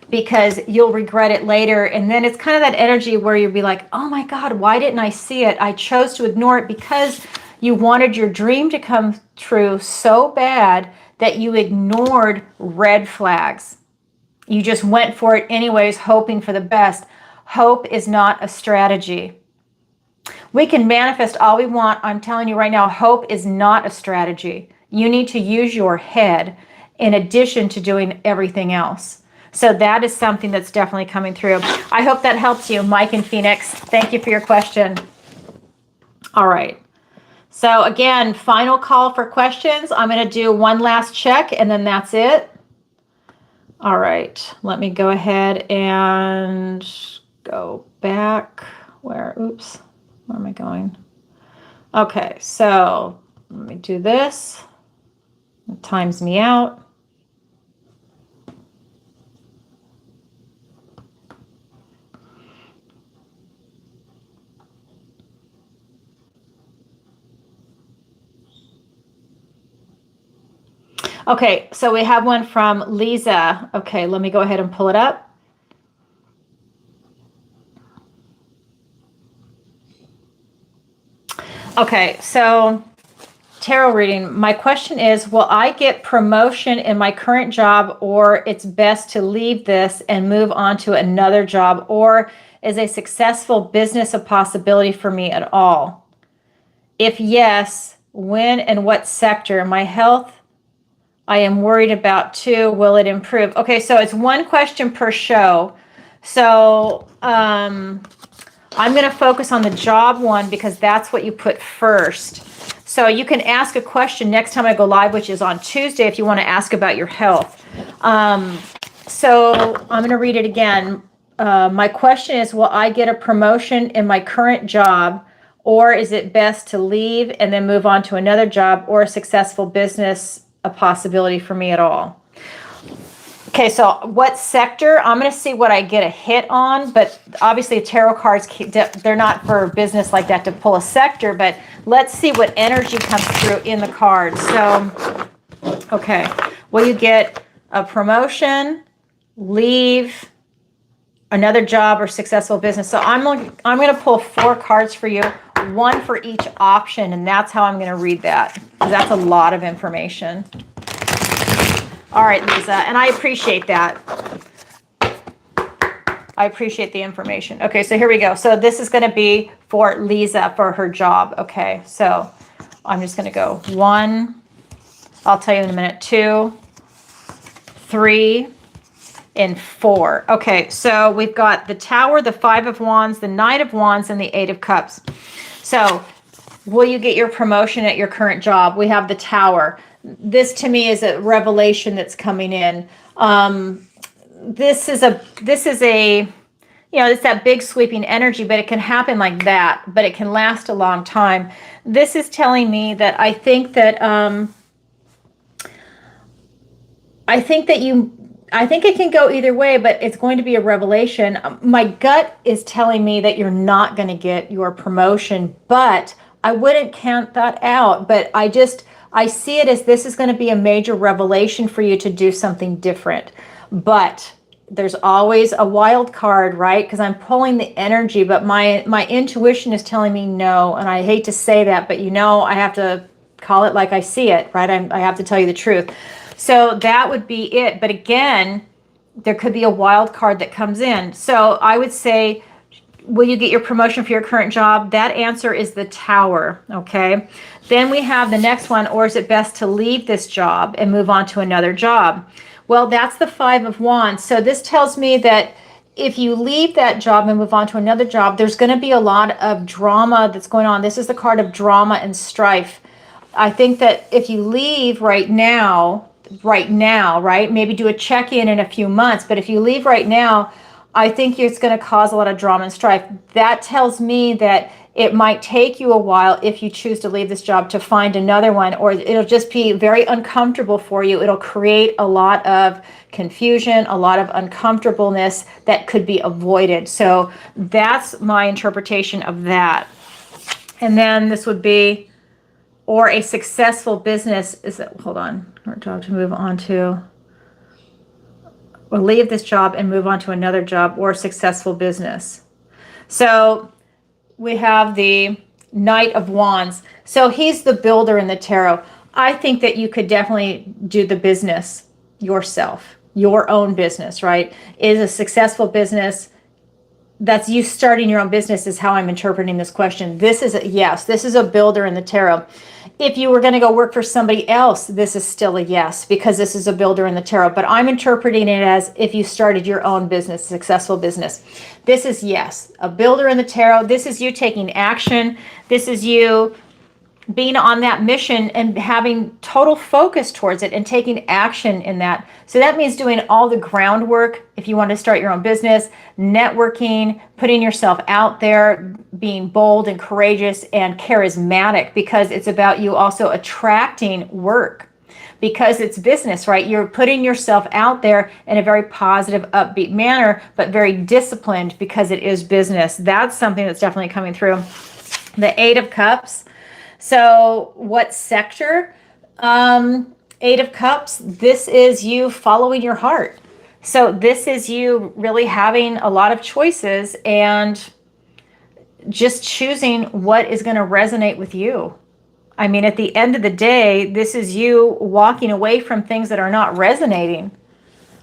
because you'll regret it later. And then it's kind of that energy where you'll be like, oh my God, why didn't I see it? I chose to ignore it because you wanted your dream to come true so bad that you ignored red flags. You just went for it anyways, hoping for the best. Hope is not a strategy. We can manifest all we want. I'm telling you right now, hope is not a strategy. You need to use your head in addition to doing everything else. So that is something that's definitely coming through. I hope that helps you, Mike in Phoenix. Thank you for your question. All right. So again, final call for questions. I'm going to do one last check, and then that's it. All right. Let me go ahead and go back. Oops. Where am I going? Okay. So let me do this. It times me out. Okay, so we have one from Liza. Okay, let me go ahead and pull it up. Okay, so tarot reading. My question is, will I get promotion in my current job, or it's best to leave this and move on to another job, or is a successful business a possibility for me at all? If yes, when and what sector? My health, I am worried about too. Will it improve? Okay, so it's one question per show. So I'm going to focus on the job one, because that's what you put first. So you can ask a question next time I go live, which is on Tuesday, if you want to ask about your health. So I'm going to read it again. My question is, will I get a promotion in my current job, or is it best to leave and then move on to another job, or a successful business a possibility for me at all? Okay, so what sector? I'm going to see what I get a hit on, but obviously tarot cards, they're not for business like that to pull a sector, but let's see what energy comes through in the cards. So, okay, will you get a promotion, leave, another job, or successful business? So I'm going to pull 4 cards for you, one for each option, and that's how I'm going to read that, because that's a lot of information. All right, Liza, and I appreciate that. I appreciate the information. Okay, so here we go. So this is going to be for Liza for her job. Okay, so I'm just going to go 1, I'll tell you in a minute, 2, 3, and 4. Okay, so we've got the Tower, the 5 of Wands, the Knight of Wands, and the 8 of Cups. So will you get your promotion at your current job? We have the Tower. This to me is a revelation that's coming in. This is a, you know, it's that big sweeping energy, but it can happen like that, but it can last a long time. This is telling me that I think that I think it can go either way, but it's going to be a revelation. My gut is telling me that you're not going to get your promotion, but I wouldn't count that out. But I see it as this is going to be a major revelation for you to do something different. But there's always a wild card, right? Because I'm pulling the energy, but my intuition is telling me no. And I hate to say that, but you know, I have to call it like I see it, right? I have to tell you the truth. So that would be it. But again, there could be a wild card that comes in. So I would say, will you get your promotion for your current job? That answer is the Tower, okay? Then we have the next one, or is it best to leave this job and move on to another job? Well, that's the 5 of Wands. So this tells me that if you leave that job and move on to another job, there's going to be a lot of drama that's going on. This is the card of drama and strife. I think that if you leave right now, right? Maybe do a check-in in a few months. But if you leave right now, I think it's going to cause a lot of drama and strife. That tells me that it might take you a while, if you choose to leave this job, to find another one, or it'll just be very uncomfortable for you. It'll create a lot of confusion, a lot of uncomfortableness that could be avoided. So that's my interpretation of that. And then this would be, or a successful business is that, hold on, our job to move on to, or leave this job and move on to another job, or a successful business. So we have the Knight of Wands. So he's the builder in the tarot. I think that you could definitely do the business yourself, your own business, right? Is a successful business. That's you starting your own business is how I'm interpreting this question. This is a yes. This is a builder in the tarot. If you were going to go work for somebody else, this is still a yes, because this is a builder in the tarot. But I'm interpreting it as if you started your own business, successful business. This is yes, a builder in the tarot. This is you taking action. This is you being on that mission and having total focus towards it and taking action in that. So that means doing all the groundwork if you want to start your own business, networking, putting yourself out there, being bold and courageous and charismatic, because it's about you also attracting work. Because it's business, right? You're putting yourself out there in a very positive, upbeat manner, but very disciplined, because it is business. That's something that's definitely coming through. The 8 of Cups. So what sector? 8 of Cups, this is you following your heart. So this is you really having a lot of choices and just choosing what is going to resonate with you. I mean, at the end of the day, this is you walking away from things that are not resonating,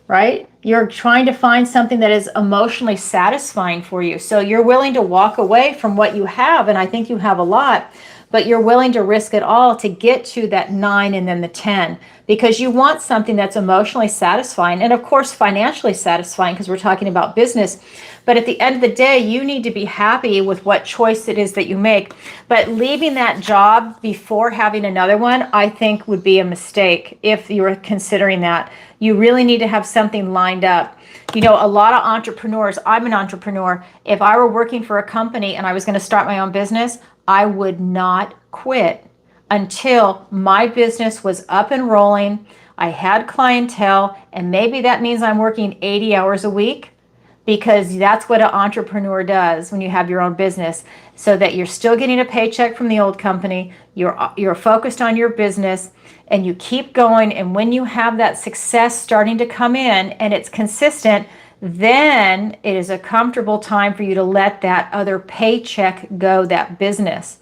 right? You're trying to find something that is emotionally satisfying for you. So you're willing to walk away from what you have, and I think you have a lot, but you're willing to risk it all to get to that 9 and then the 10, because you want something that's emotionally satisfying and of course financially satisfying, because we're talking about business. But at the end of the day, you need to be happy with what choice it is that you make. But leaving that job before having another one, I think would be a mistake if you were considering that. You really need to have something lined up. You know, a lot of entrepreneurs, I'm an entrepreneur. If I were working for a company and I was going to start my own business, I would not quit until my business was up and rolling. I had clientele, and maybe that means I'm working 80 hours a week, because that's what an entrepreneur does when you have your own business, so that you're still getting a paycheck from the old company, you're focused on your business, and you keep going. And when you have that success starting to come in and it's consistent, then it is a comfortable time for you to let that other paycheck go, that business.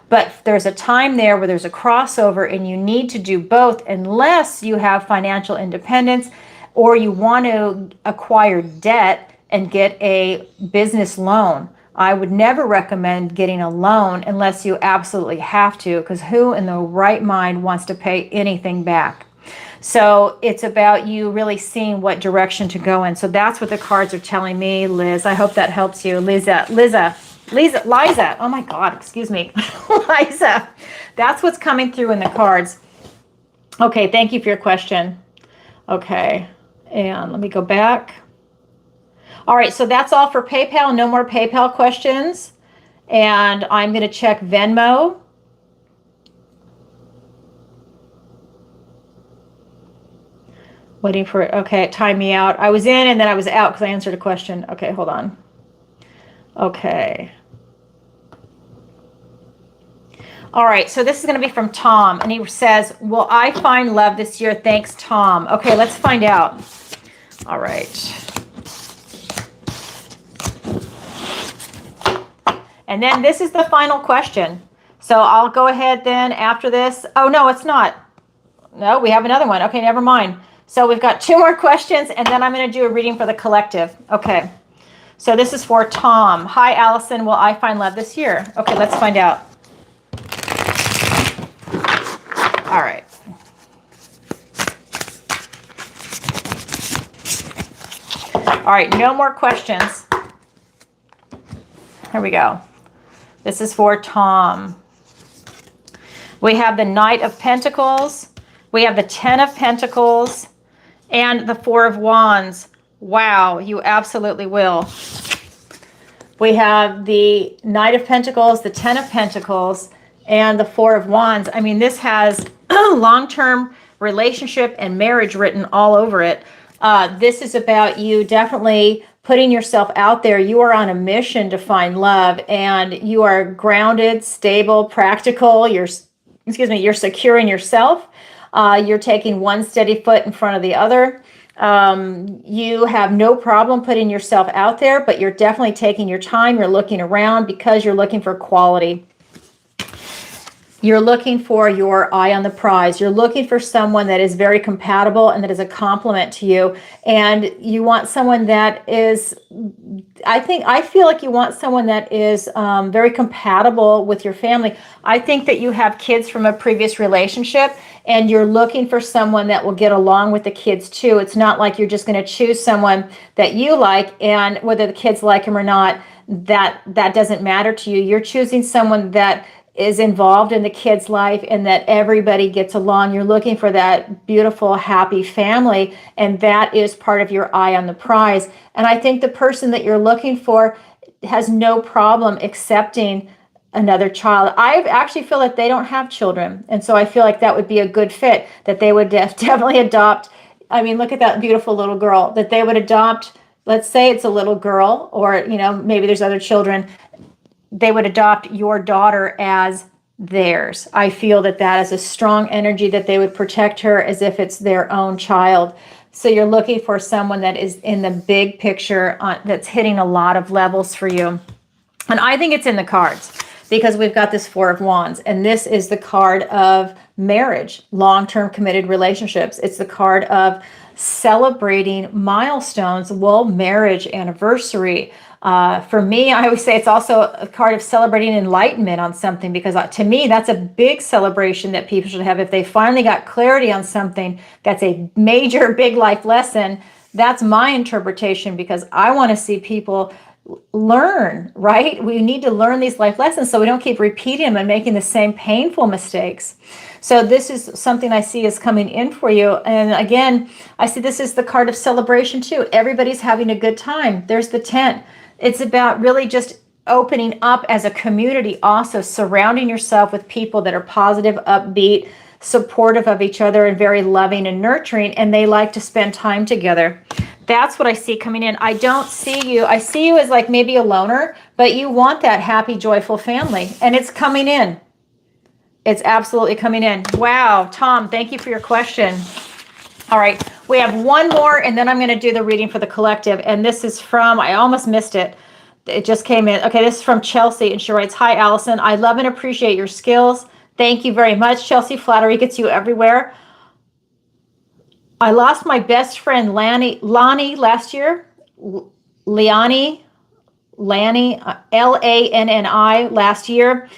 But there's a time there where there's a crossover, and you need to do both unless you have financial independence or you want to acquire debt and get a business loan. I would never recommend getting a loan unless you absolutely have to, because who in the right mind wants to pay anything back? So it's about you really seeing what direction to go in. So that's what the cards are telling me, Liz. I hope that helps you. Liza. Oh my God, excuse me. Liza. That's what's coming through in the cards. Okay, thank you for your question. Okay, and let me go back. All right, so that's all for PayPal. No more PayPal questions. And I'm going to check Venmo. Waiting for it. Okay, time me out. I was in and then I was out because I answered a question. Okay, hold on. Okay. All right, so this is going to be from Tom. And he says, will I find love this year? Thanks, Tom. Okay, let's find out. All right. And then this is the final question. So I'll go ahead then after this. Oh, no, it's not. No, we have another one. Okay, never mind. So we've got 2 more questions, and then I'm going to do a reading for the collective. Okay. So this is for Tom. Hi, Alison. Will I find love this year? Okay, let's find out. All right. All right, no more questions. Here we go. This is for Tom. We have the Knight of Pentacles. We have the 10 of Pentacles and the 4 of Wands. Wow, you absolutely will. We have the Knight of Pentacles, the 10 of Pentacles, and the 4 of Wands. I mean, this has long-term relationship and marriage written all over it. This is about you definitely putting yourself out there. You are on a mission to find love, and you are grounded, stable, practical. You're secure in yourself. You're taking one steady foot in front of the other. You have no problem putting yourself out there, but you're definitely taking your time. You're looking around because you're looking for quality. You're looking for your eye on the prize. You're looking for someone that is very compatible and that is a compliment to you. And you want someone that is, I feel like you want someone that is very compatible with your family. I think that you have kids from a previous relationship, and you're looking for someone that will get along with the kids too. It's not like you're just going to choose someone that you like, and whether the kids like him or not, that doesn't matter to you. You're choosing someone that is involved in the kid's life and that everybody gets along. You're looking for that beautiful, happy family, and that is part of your eye on the prize. And I think the person that you're looking for has no problem accepting another child. I actually feel that they don't have children, and so I feel like that would be a good fit, that they would definitely adopt. I mean, look at that beautiful little girl, that they would adopt. Let's say it's a little girl, or maybe there's other children. They would adopt your daughter as theirs. I feel that that is a strong energy, that they would protect her as if it's their own child. So you're looking for someone that is in the big picture, that's hitting a lot of levels for you. And I think it's in the cards, because we've got this 4 of Wands, and this is the card of marriage, long-term committed relationships. It's the card of celebrating milestones, marriage anniversary. For me, I always say it's also a card of celebrating enlightenment on something, because to me, that's a big celebration that people should have. If they finally got clarity on something, that's a major, big life lesson. That's my interpretation, because I want to see people learn, right? We need to learn these life lessons so we don't keep repeating them and making the same painful mistakes. So this is something I see is coming in for you. And again, I see this is the card of celebration too. Everybody's having a good time. There's the tent. It's about really just opening up as a community, also surrounding yourself with people that are positive, upbeat, supportive of each other and very loving and nurturing, and they like to spend time together. That's what I see coming in. I don't see you. I see you as like maybe a loner, but you want that happy, joyful family, and it's coming in. It's absolutely coming in. Wow, Tom, thank you for your question. All right, we have one more, and then I'm going to do the reading for the collective, and this is from, I almost missed it. It just came in. Okay, this is from Chelsea, and she writes, "Hi, Alison. I love and appreciate your skills. Thank you very much, Chelsea. Flattery gets you everywhere. I lost my best friend Lonnie last year. Lanny, Lanni last year.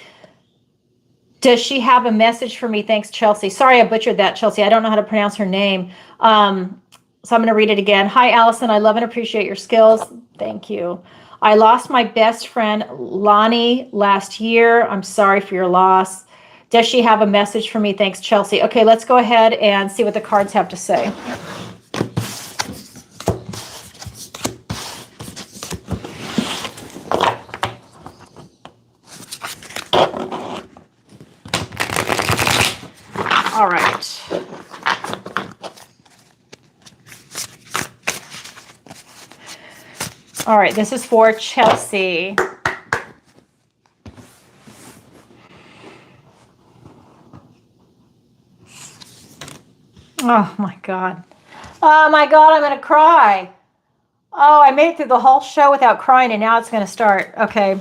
Does she have a message for me? Thanks, Chelsea." Sorry, I butchered that, Chelsea. I don't know how to pronounce her name. So I'm going to read it again. "Hi, Alison. I love and appreciate your skills." Thank you. "I lost my best friend Lonnie last year. I'm sorry for your loss. Does she have a message for me? Thanks, Chelsea." Okay, let's go ahead and see what the cards have to say. All right. All right, this is for Chelsea. Oh my God. Oh my God, I'm going to cry. Oh, I made it through the whole show without crying, and now it's going to start. Okay.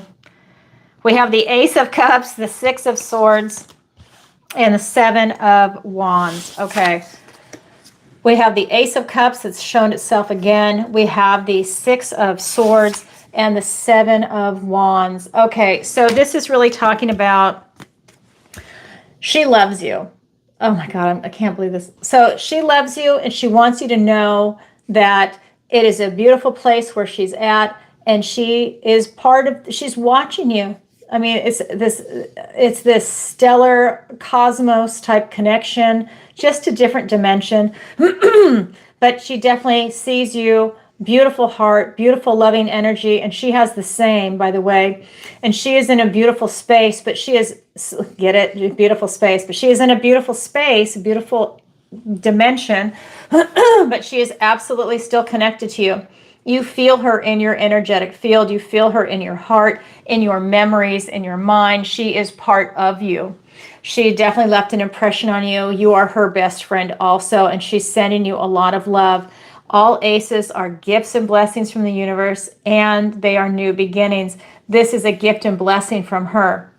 We have the Ace of Cups, the Six of Swords, and the Seven of Wands. Okay. We have the Ace of Cups that's shown itself again. We have the Six of Swords and the Seven of Wands. Okay, so this is really talking about she loves you. Oh my God, I can't believe this. So she loves you, and she wants you to know that it is a beautiful place where she's at, and she is she's watching you. I mean, it's this stellar cosmos type connection, just a different dimension. But she definitely sees you, beautiful heart, beautiful loving energy, and she has the same, by the way. And she is in a beautiful space, but she is, get it, beautiful space, but she is in a beautiful space, a beautiful dimension, but she is absolutely still connected to you. You feel her in your energetic field. You feel her in your heart, in your memories, in your mind. She is part of you. She definitely left an impression on you. You are her best friend also, and she's sending you a lot of love. All aces are gifts and blessings from the universe, and they are new beginnings. This is a gift and blessing from her.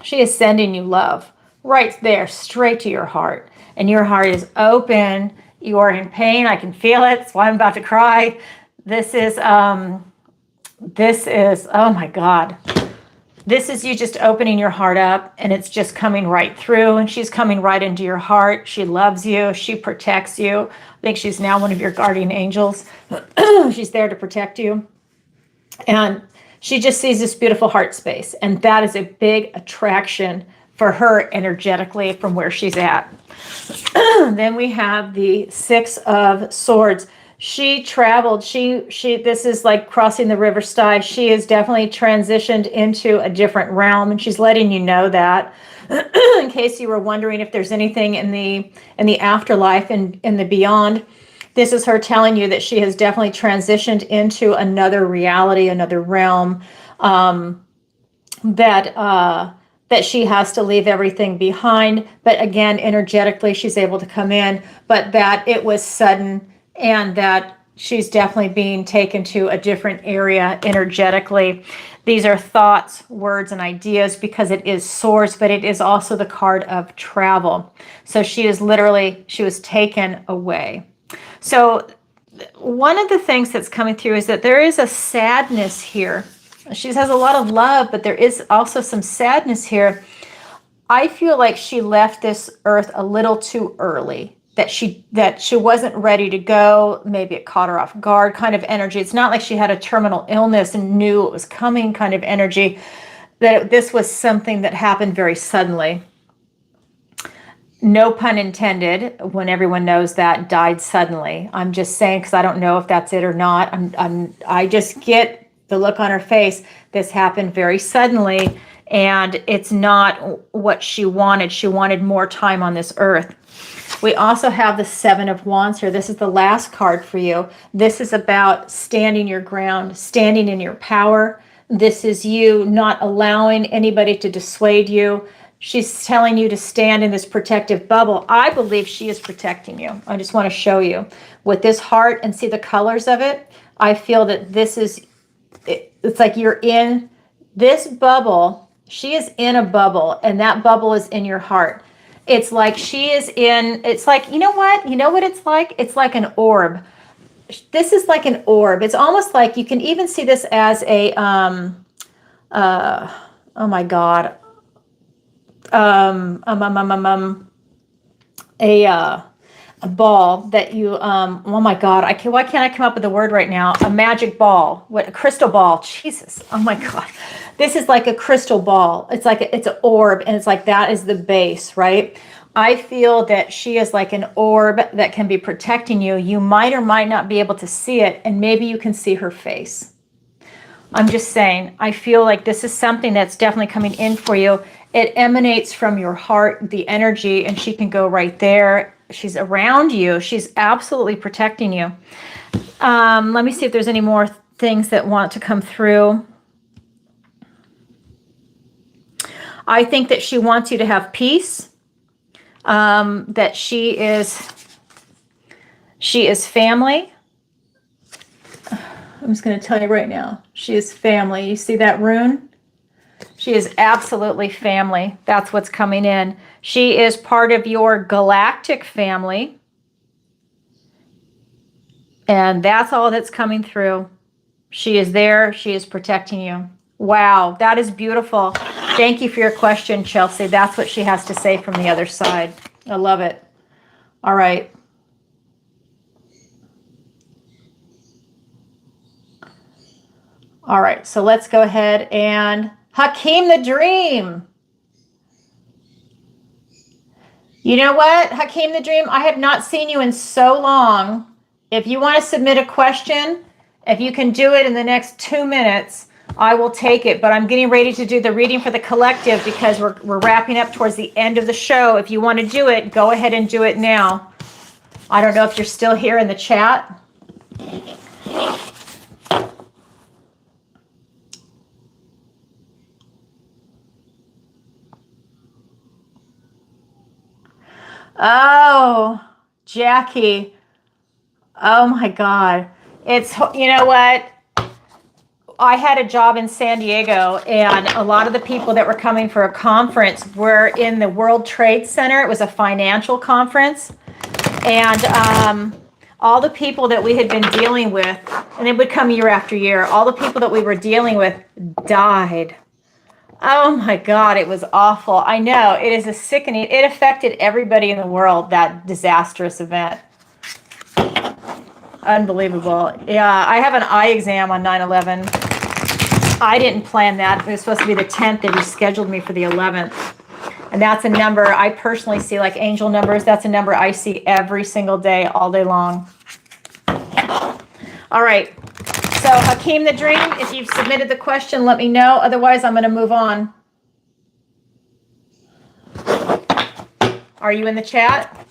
She is sending you love right there, straight to your heart. And your heart is open. You are in pain. I can feel it. That's why I'm about to cry. This is, oh my God. This is you just opening your heart up, and it's just coming right through, and she's coming right into your heart. She loves you. She protects you. I think she's now one of your guardian angels. She's there to protect you. And she just sees this beautiful heart space, and that is a big attraction for her energetically from where she's at. Then we have the Six of Swords. She traveled, this is like crossing the river Styx. She is definitely transitioned into a different realm, and she's letting you know that. In case you were wondering if there's anything in the afterlife and in the beyond, this is her telling you that she has definitely transitioned into another reality, another realm, that she has to leave everything behind. But again, energetically, she's able to come in, but that it was sudden, and that she's definitely being taken to a different area energetically. These are thoughts, words, and ideas, because it is swords, but it is also the card of travel. So she was taken away. So one of the things that's coming through is that there is a sadness here. She has a lot of love, but there is also some sadness here. I feel like she left this earth a little too early. That she wasn't ready to go. Maybe it caught her off guard kind of energy. It's not like she had a terminal illness and knew it was coming kind of energy. That this was something that happened very suddenly. No pun intended, when everyone knows that, died suddenly. I'm just saying, because I don't know if that's it or not. I just get the look on her face. This happened very suddenly, and it's not what she wanted. She wanted more time on this earth. We also have the Seven of Wands here. This is the last card for you. This is about standing your ground, standing in your power. This is you not allowing anybody to dissuade you. She's telling you to stand in this protective bubble. I believe she is protecting you. I just want to show you. With this heart and see the colors of it, I feel that this is, it's like you're in this bubble. She is in a bubble, and that bubble is in your heart. It's like she is in, it's like, you know what? You know what it's like? It's like an orb. This is like an orb. It's almost like you can even see this as a, oh my God, a ball that you, oh my God, why can't I come up with the word right now? A magic ball, what, a crystal ball, Jesus, oh my God. This is like a crystal ball. It's like, it's an orb, and it's like, that is the base, right? I feel that she is like an orb that can be protecting you. You might or might not be able to see it, and maybe you can see her face. I'm just saying, I feel like this is something that's definitely coming in for you. It emanates from your heart, the energy, and she can go right there. She's around you. She's absolutely protecting you. Let me see if there's any more things that want to come through. I think that she wants you to have peace, that she is family. I'm just going to tell you right now, she is family. You see that rune? She is absolutely family. That's what's coming in. She is part of your galactic family. And that's all that's coming through. She is there. She is protecting you. Wow, that is beautiful. Thank you for your question, Chelsea. That's what she has to say from the other side. I love it. All right. All right, so let's go ahead and Hakeem the Dream. You know what, Hakeem the Dream? I have not seen you in so long. If you want to submit a question, if you can do it in the next 2 minutes, I will take it. But I'm getting ready to do the reading for the collective because we're wrapping up towards the end of the show. If you want to do it, go ahead and do it now. I don't know if you're still here in the chat. Oh, Jackie. Oh my God. It's, you know what? I had a job in San Diego, and a lot of the people that were coming for a conference were in the World Trade Center. It was a financial conference. And all the people that we had been dealing with, and it would come year after year, all the people that we were dealing with died. Oh my God, it was awful. I know, it is a sickening, it affected everybody in the world, that disastrous event. Unbelievable. Yeah, I have an eye exam on 9/11. I didn't plan that. It was supposed to be the 10th. They rescheduled me for the 11th. And that's a number I personally see, like angel numbers. That's a number I see every single day, all day long. All right. So Hakeem the Dream, if you've submitted the question, let me know. Otherwise, I'm going to move on. Are you in the chat?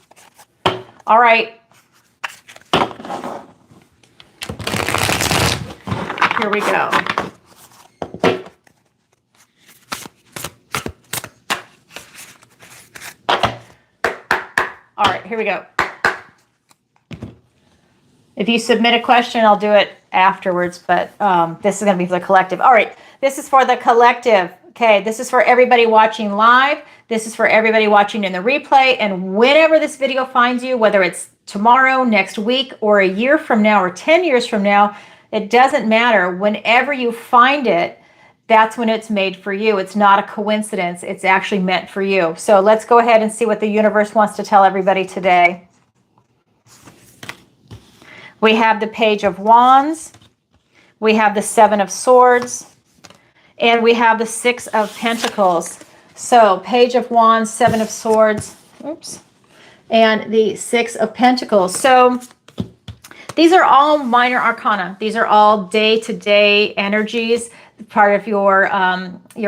All right. Here we go. All right, here we go. If you submit a question, I'll do it afterwards, but this is going to be for the collective. All right, this is for the collective. Okay, this is for everybody watching live. This is for everybody watching in the replay. And whenever this video finds you, whether it's tomorrow, next week, or a year from now, or 10 years from now, it doesn't matter. Whenever you find it, that's when it's made for you. It's not a coincidence. It's actually meant for you. So let's go ahead and see what the universe wants to tell everybody today. We have the Page of Wands. We have the Seven of Swords. And we have the Six of Pentacles. So Page of Wands, Seven of Swords, oops, and the Six of Pentacles. So these are all minor arcana. These are all day-to-day energies part of your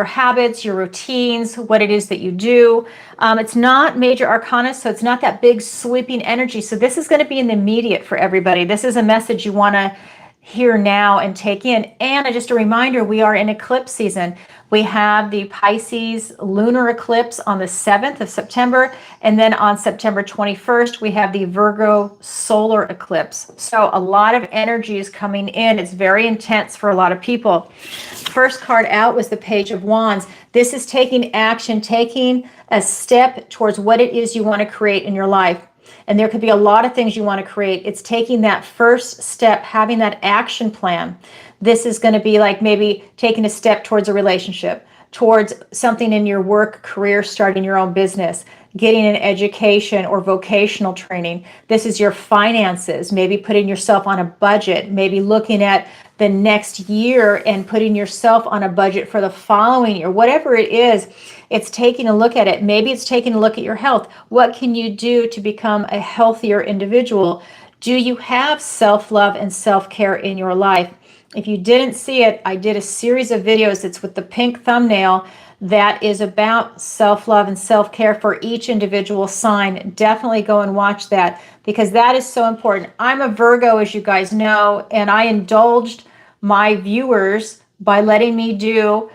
habits, your routines, what it is that you do. It's not major arcana, so it's not that big sweeping energy. So this is going to be in the immediate for everybody. This is a message you want to hear now and take in. And just a reminder, we are in eclipse season. We have the Pisces lunar eclipse on the 7th of September, and then on September 21st, we have the Virgo solar eclipse. So a lot of energy is coming in. It's very intense for a lot of people. First card out was the Page of Wands. This is taking action, taking a step towards what it is you want to create in your life. And there could be a lot of things you want to create. It's taking that first step, having that action plan. This is going to be like maybe taking a step towards a relationship, towards something in your work career, starting your own business, getting an education or vocational training. This is your finances, maybe putting yourself on a budget, maybe looking at the next year and putting yourself on a budget for the following year. Whatever it is, it's taking a look at it. Maybe it's taking a look at your health. What can you do to become a healthier individual? Do you have self-love and self-care in your life? If you didn't see it, I did a series of videos. It's with the pink thumbnail that is about self-love and self-care for each individual sign. Definitely go and watch that because that is so important. I'm a Virgo, as you guys know, and I indulged my viewers by letting me do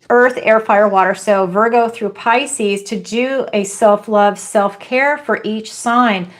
Earth, Air, Fire, Water. So Virgo through Pisces to do a self-love, self-care for each sign.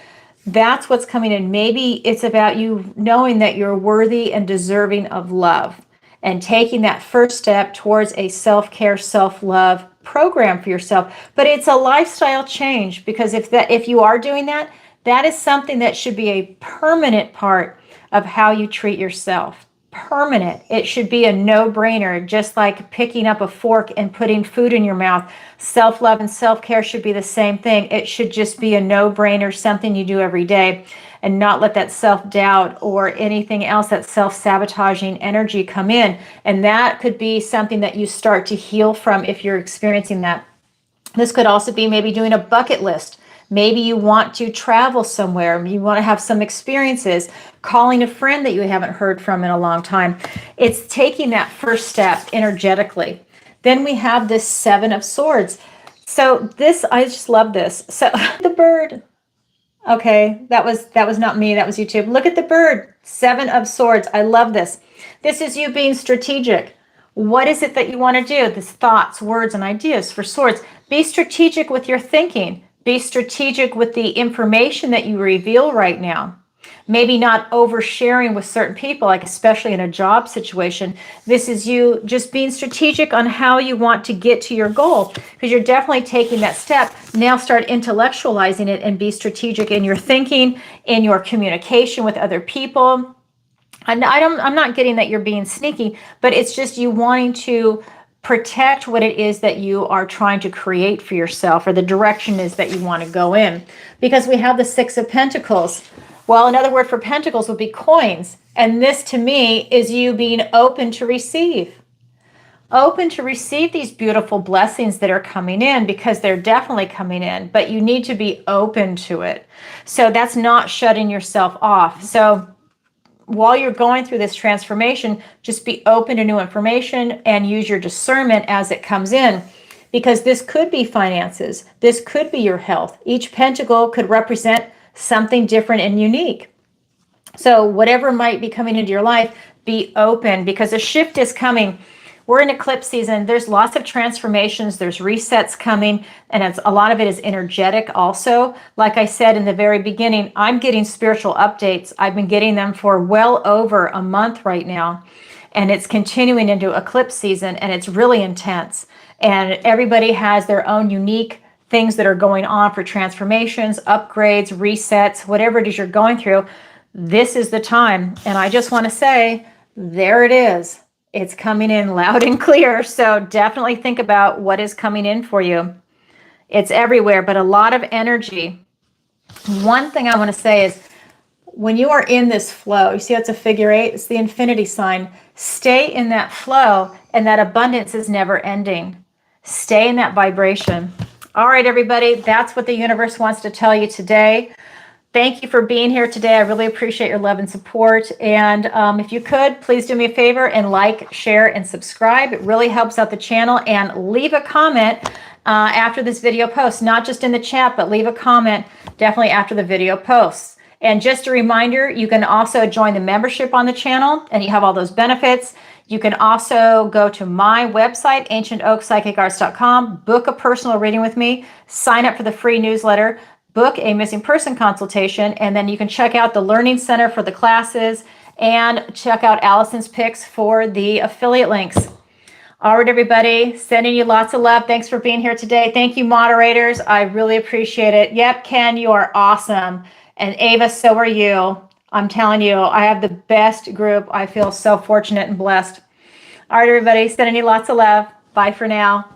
That's what's coming in. Maybe it's about you knowing that you're worthy and deserving of love and taking that first step towards a self-care, self-love program for yourself. But it's a lifestyle change because if you are doing that, that is something that should be a permanent part of how you treat yourself. Permanent. It should be a no-brainer, just like picking up a fork and putting food in your mouth. Self-love and self-care should be the same thing. It should just be a no-brainer, something you do every day, and not let that self-doubt or anything else, that self-sabotaging energy come in. And that could be something that you start to heal from if you're experiencing that. This could also be maybe doing a bucket list. Maybe you want to travel somewhere. You want to have some experiences, calling a friend that you haven't heard from in a long time. It's taking that first step energetically. Then we have this Seven of Swords. So this, I just love this. So the bird. Okay, that was not me. That was YouTube. Look at the bird. Seven of Swords. I love this. This is you being strategic. What is it that you want to do? This thoughts, words, and ideas for swords. Be strategic with your thinking. Be strategic with the information that you reveal right now. Maybe not oversharing with certain people, like especially in a job situation. This is you just being strategic on how you want to get to your goal, because you're definitely taking that step. Now start intellectualizing it and be strategic in your thinking, in your communication with other people. I'm not getting that you're being sneaky, but it's just you wanting to protect what it is that you are trying to create for yourself, or the direction is that you want to go in. Because we have the Six of Pentacles. Well, another word for pentacles would be coins. And this to me is you being open to receive. Open to receive these beautiful blessings that are coming in, because they're definitely coming in, but you need to be open to it. So that's not shutting yourself off. So while you're going through this transformation, just be open to new information and use your discernment as it comes in, because this could be finances. This could be your health. Each pentacle could represent something different and unique. So whatever might be coming into your life, be open, because a shift is coming. We're in eclipse season. There's lots of transformations. There's resets coming, and a lot of it is energetic also. Like I said in the very beginning, I'm getting spiritual updates. I've been getting them for well over a month right now, and it's continuing into eclipse season, and it's really intense. And everybody has their own unique things that are going on for transformations, upgrades, resets, whatever it is you're going through. This is the time. And I just want to say, there it is. It's coming in loud and clear. So definitely think about what is coming in for you. It's everywhere, but a lot of energy. One thing I want to say is, when you are in this flow, you see it's a figure eight, it's the infinity sign. Stay in that flow, and that abundance is never ending. Stay in that vibration. All right, everybody, that's what the universe wants to tell you today. Thank you for being here today. I really appreciate your love and support. And if you could, please do me a favor and like, share, and subscribe. It really helps out the channel. And leave a comment after this video post, not just in the chat, but leave a comment definitely after the video posts. And just a reminder, you can also join the membership on the channel and you have all those benefits. You can also go to my website, ancientoakpsychicarts.com, book a personal reading with me, sign up for the free newsletter, book a missing person consultation, and then you can check out the Learning Center for the classes and check out Alison's picks for the affiliate links. All right, everybody, sending you lots of love. Thanks for being here today. Thank you, moderators. I really appreciate it. Yep, Ken, you are awesome. And Ava, so are you. I'm telling you, I have the best group. I feel so fortunate and blessed. All right, everybody, sending you lots of love. Bye for now.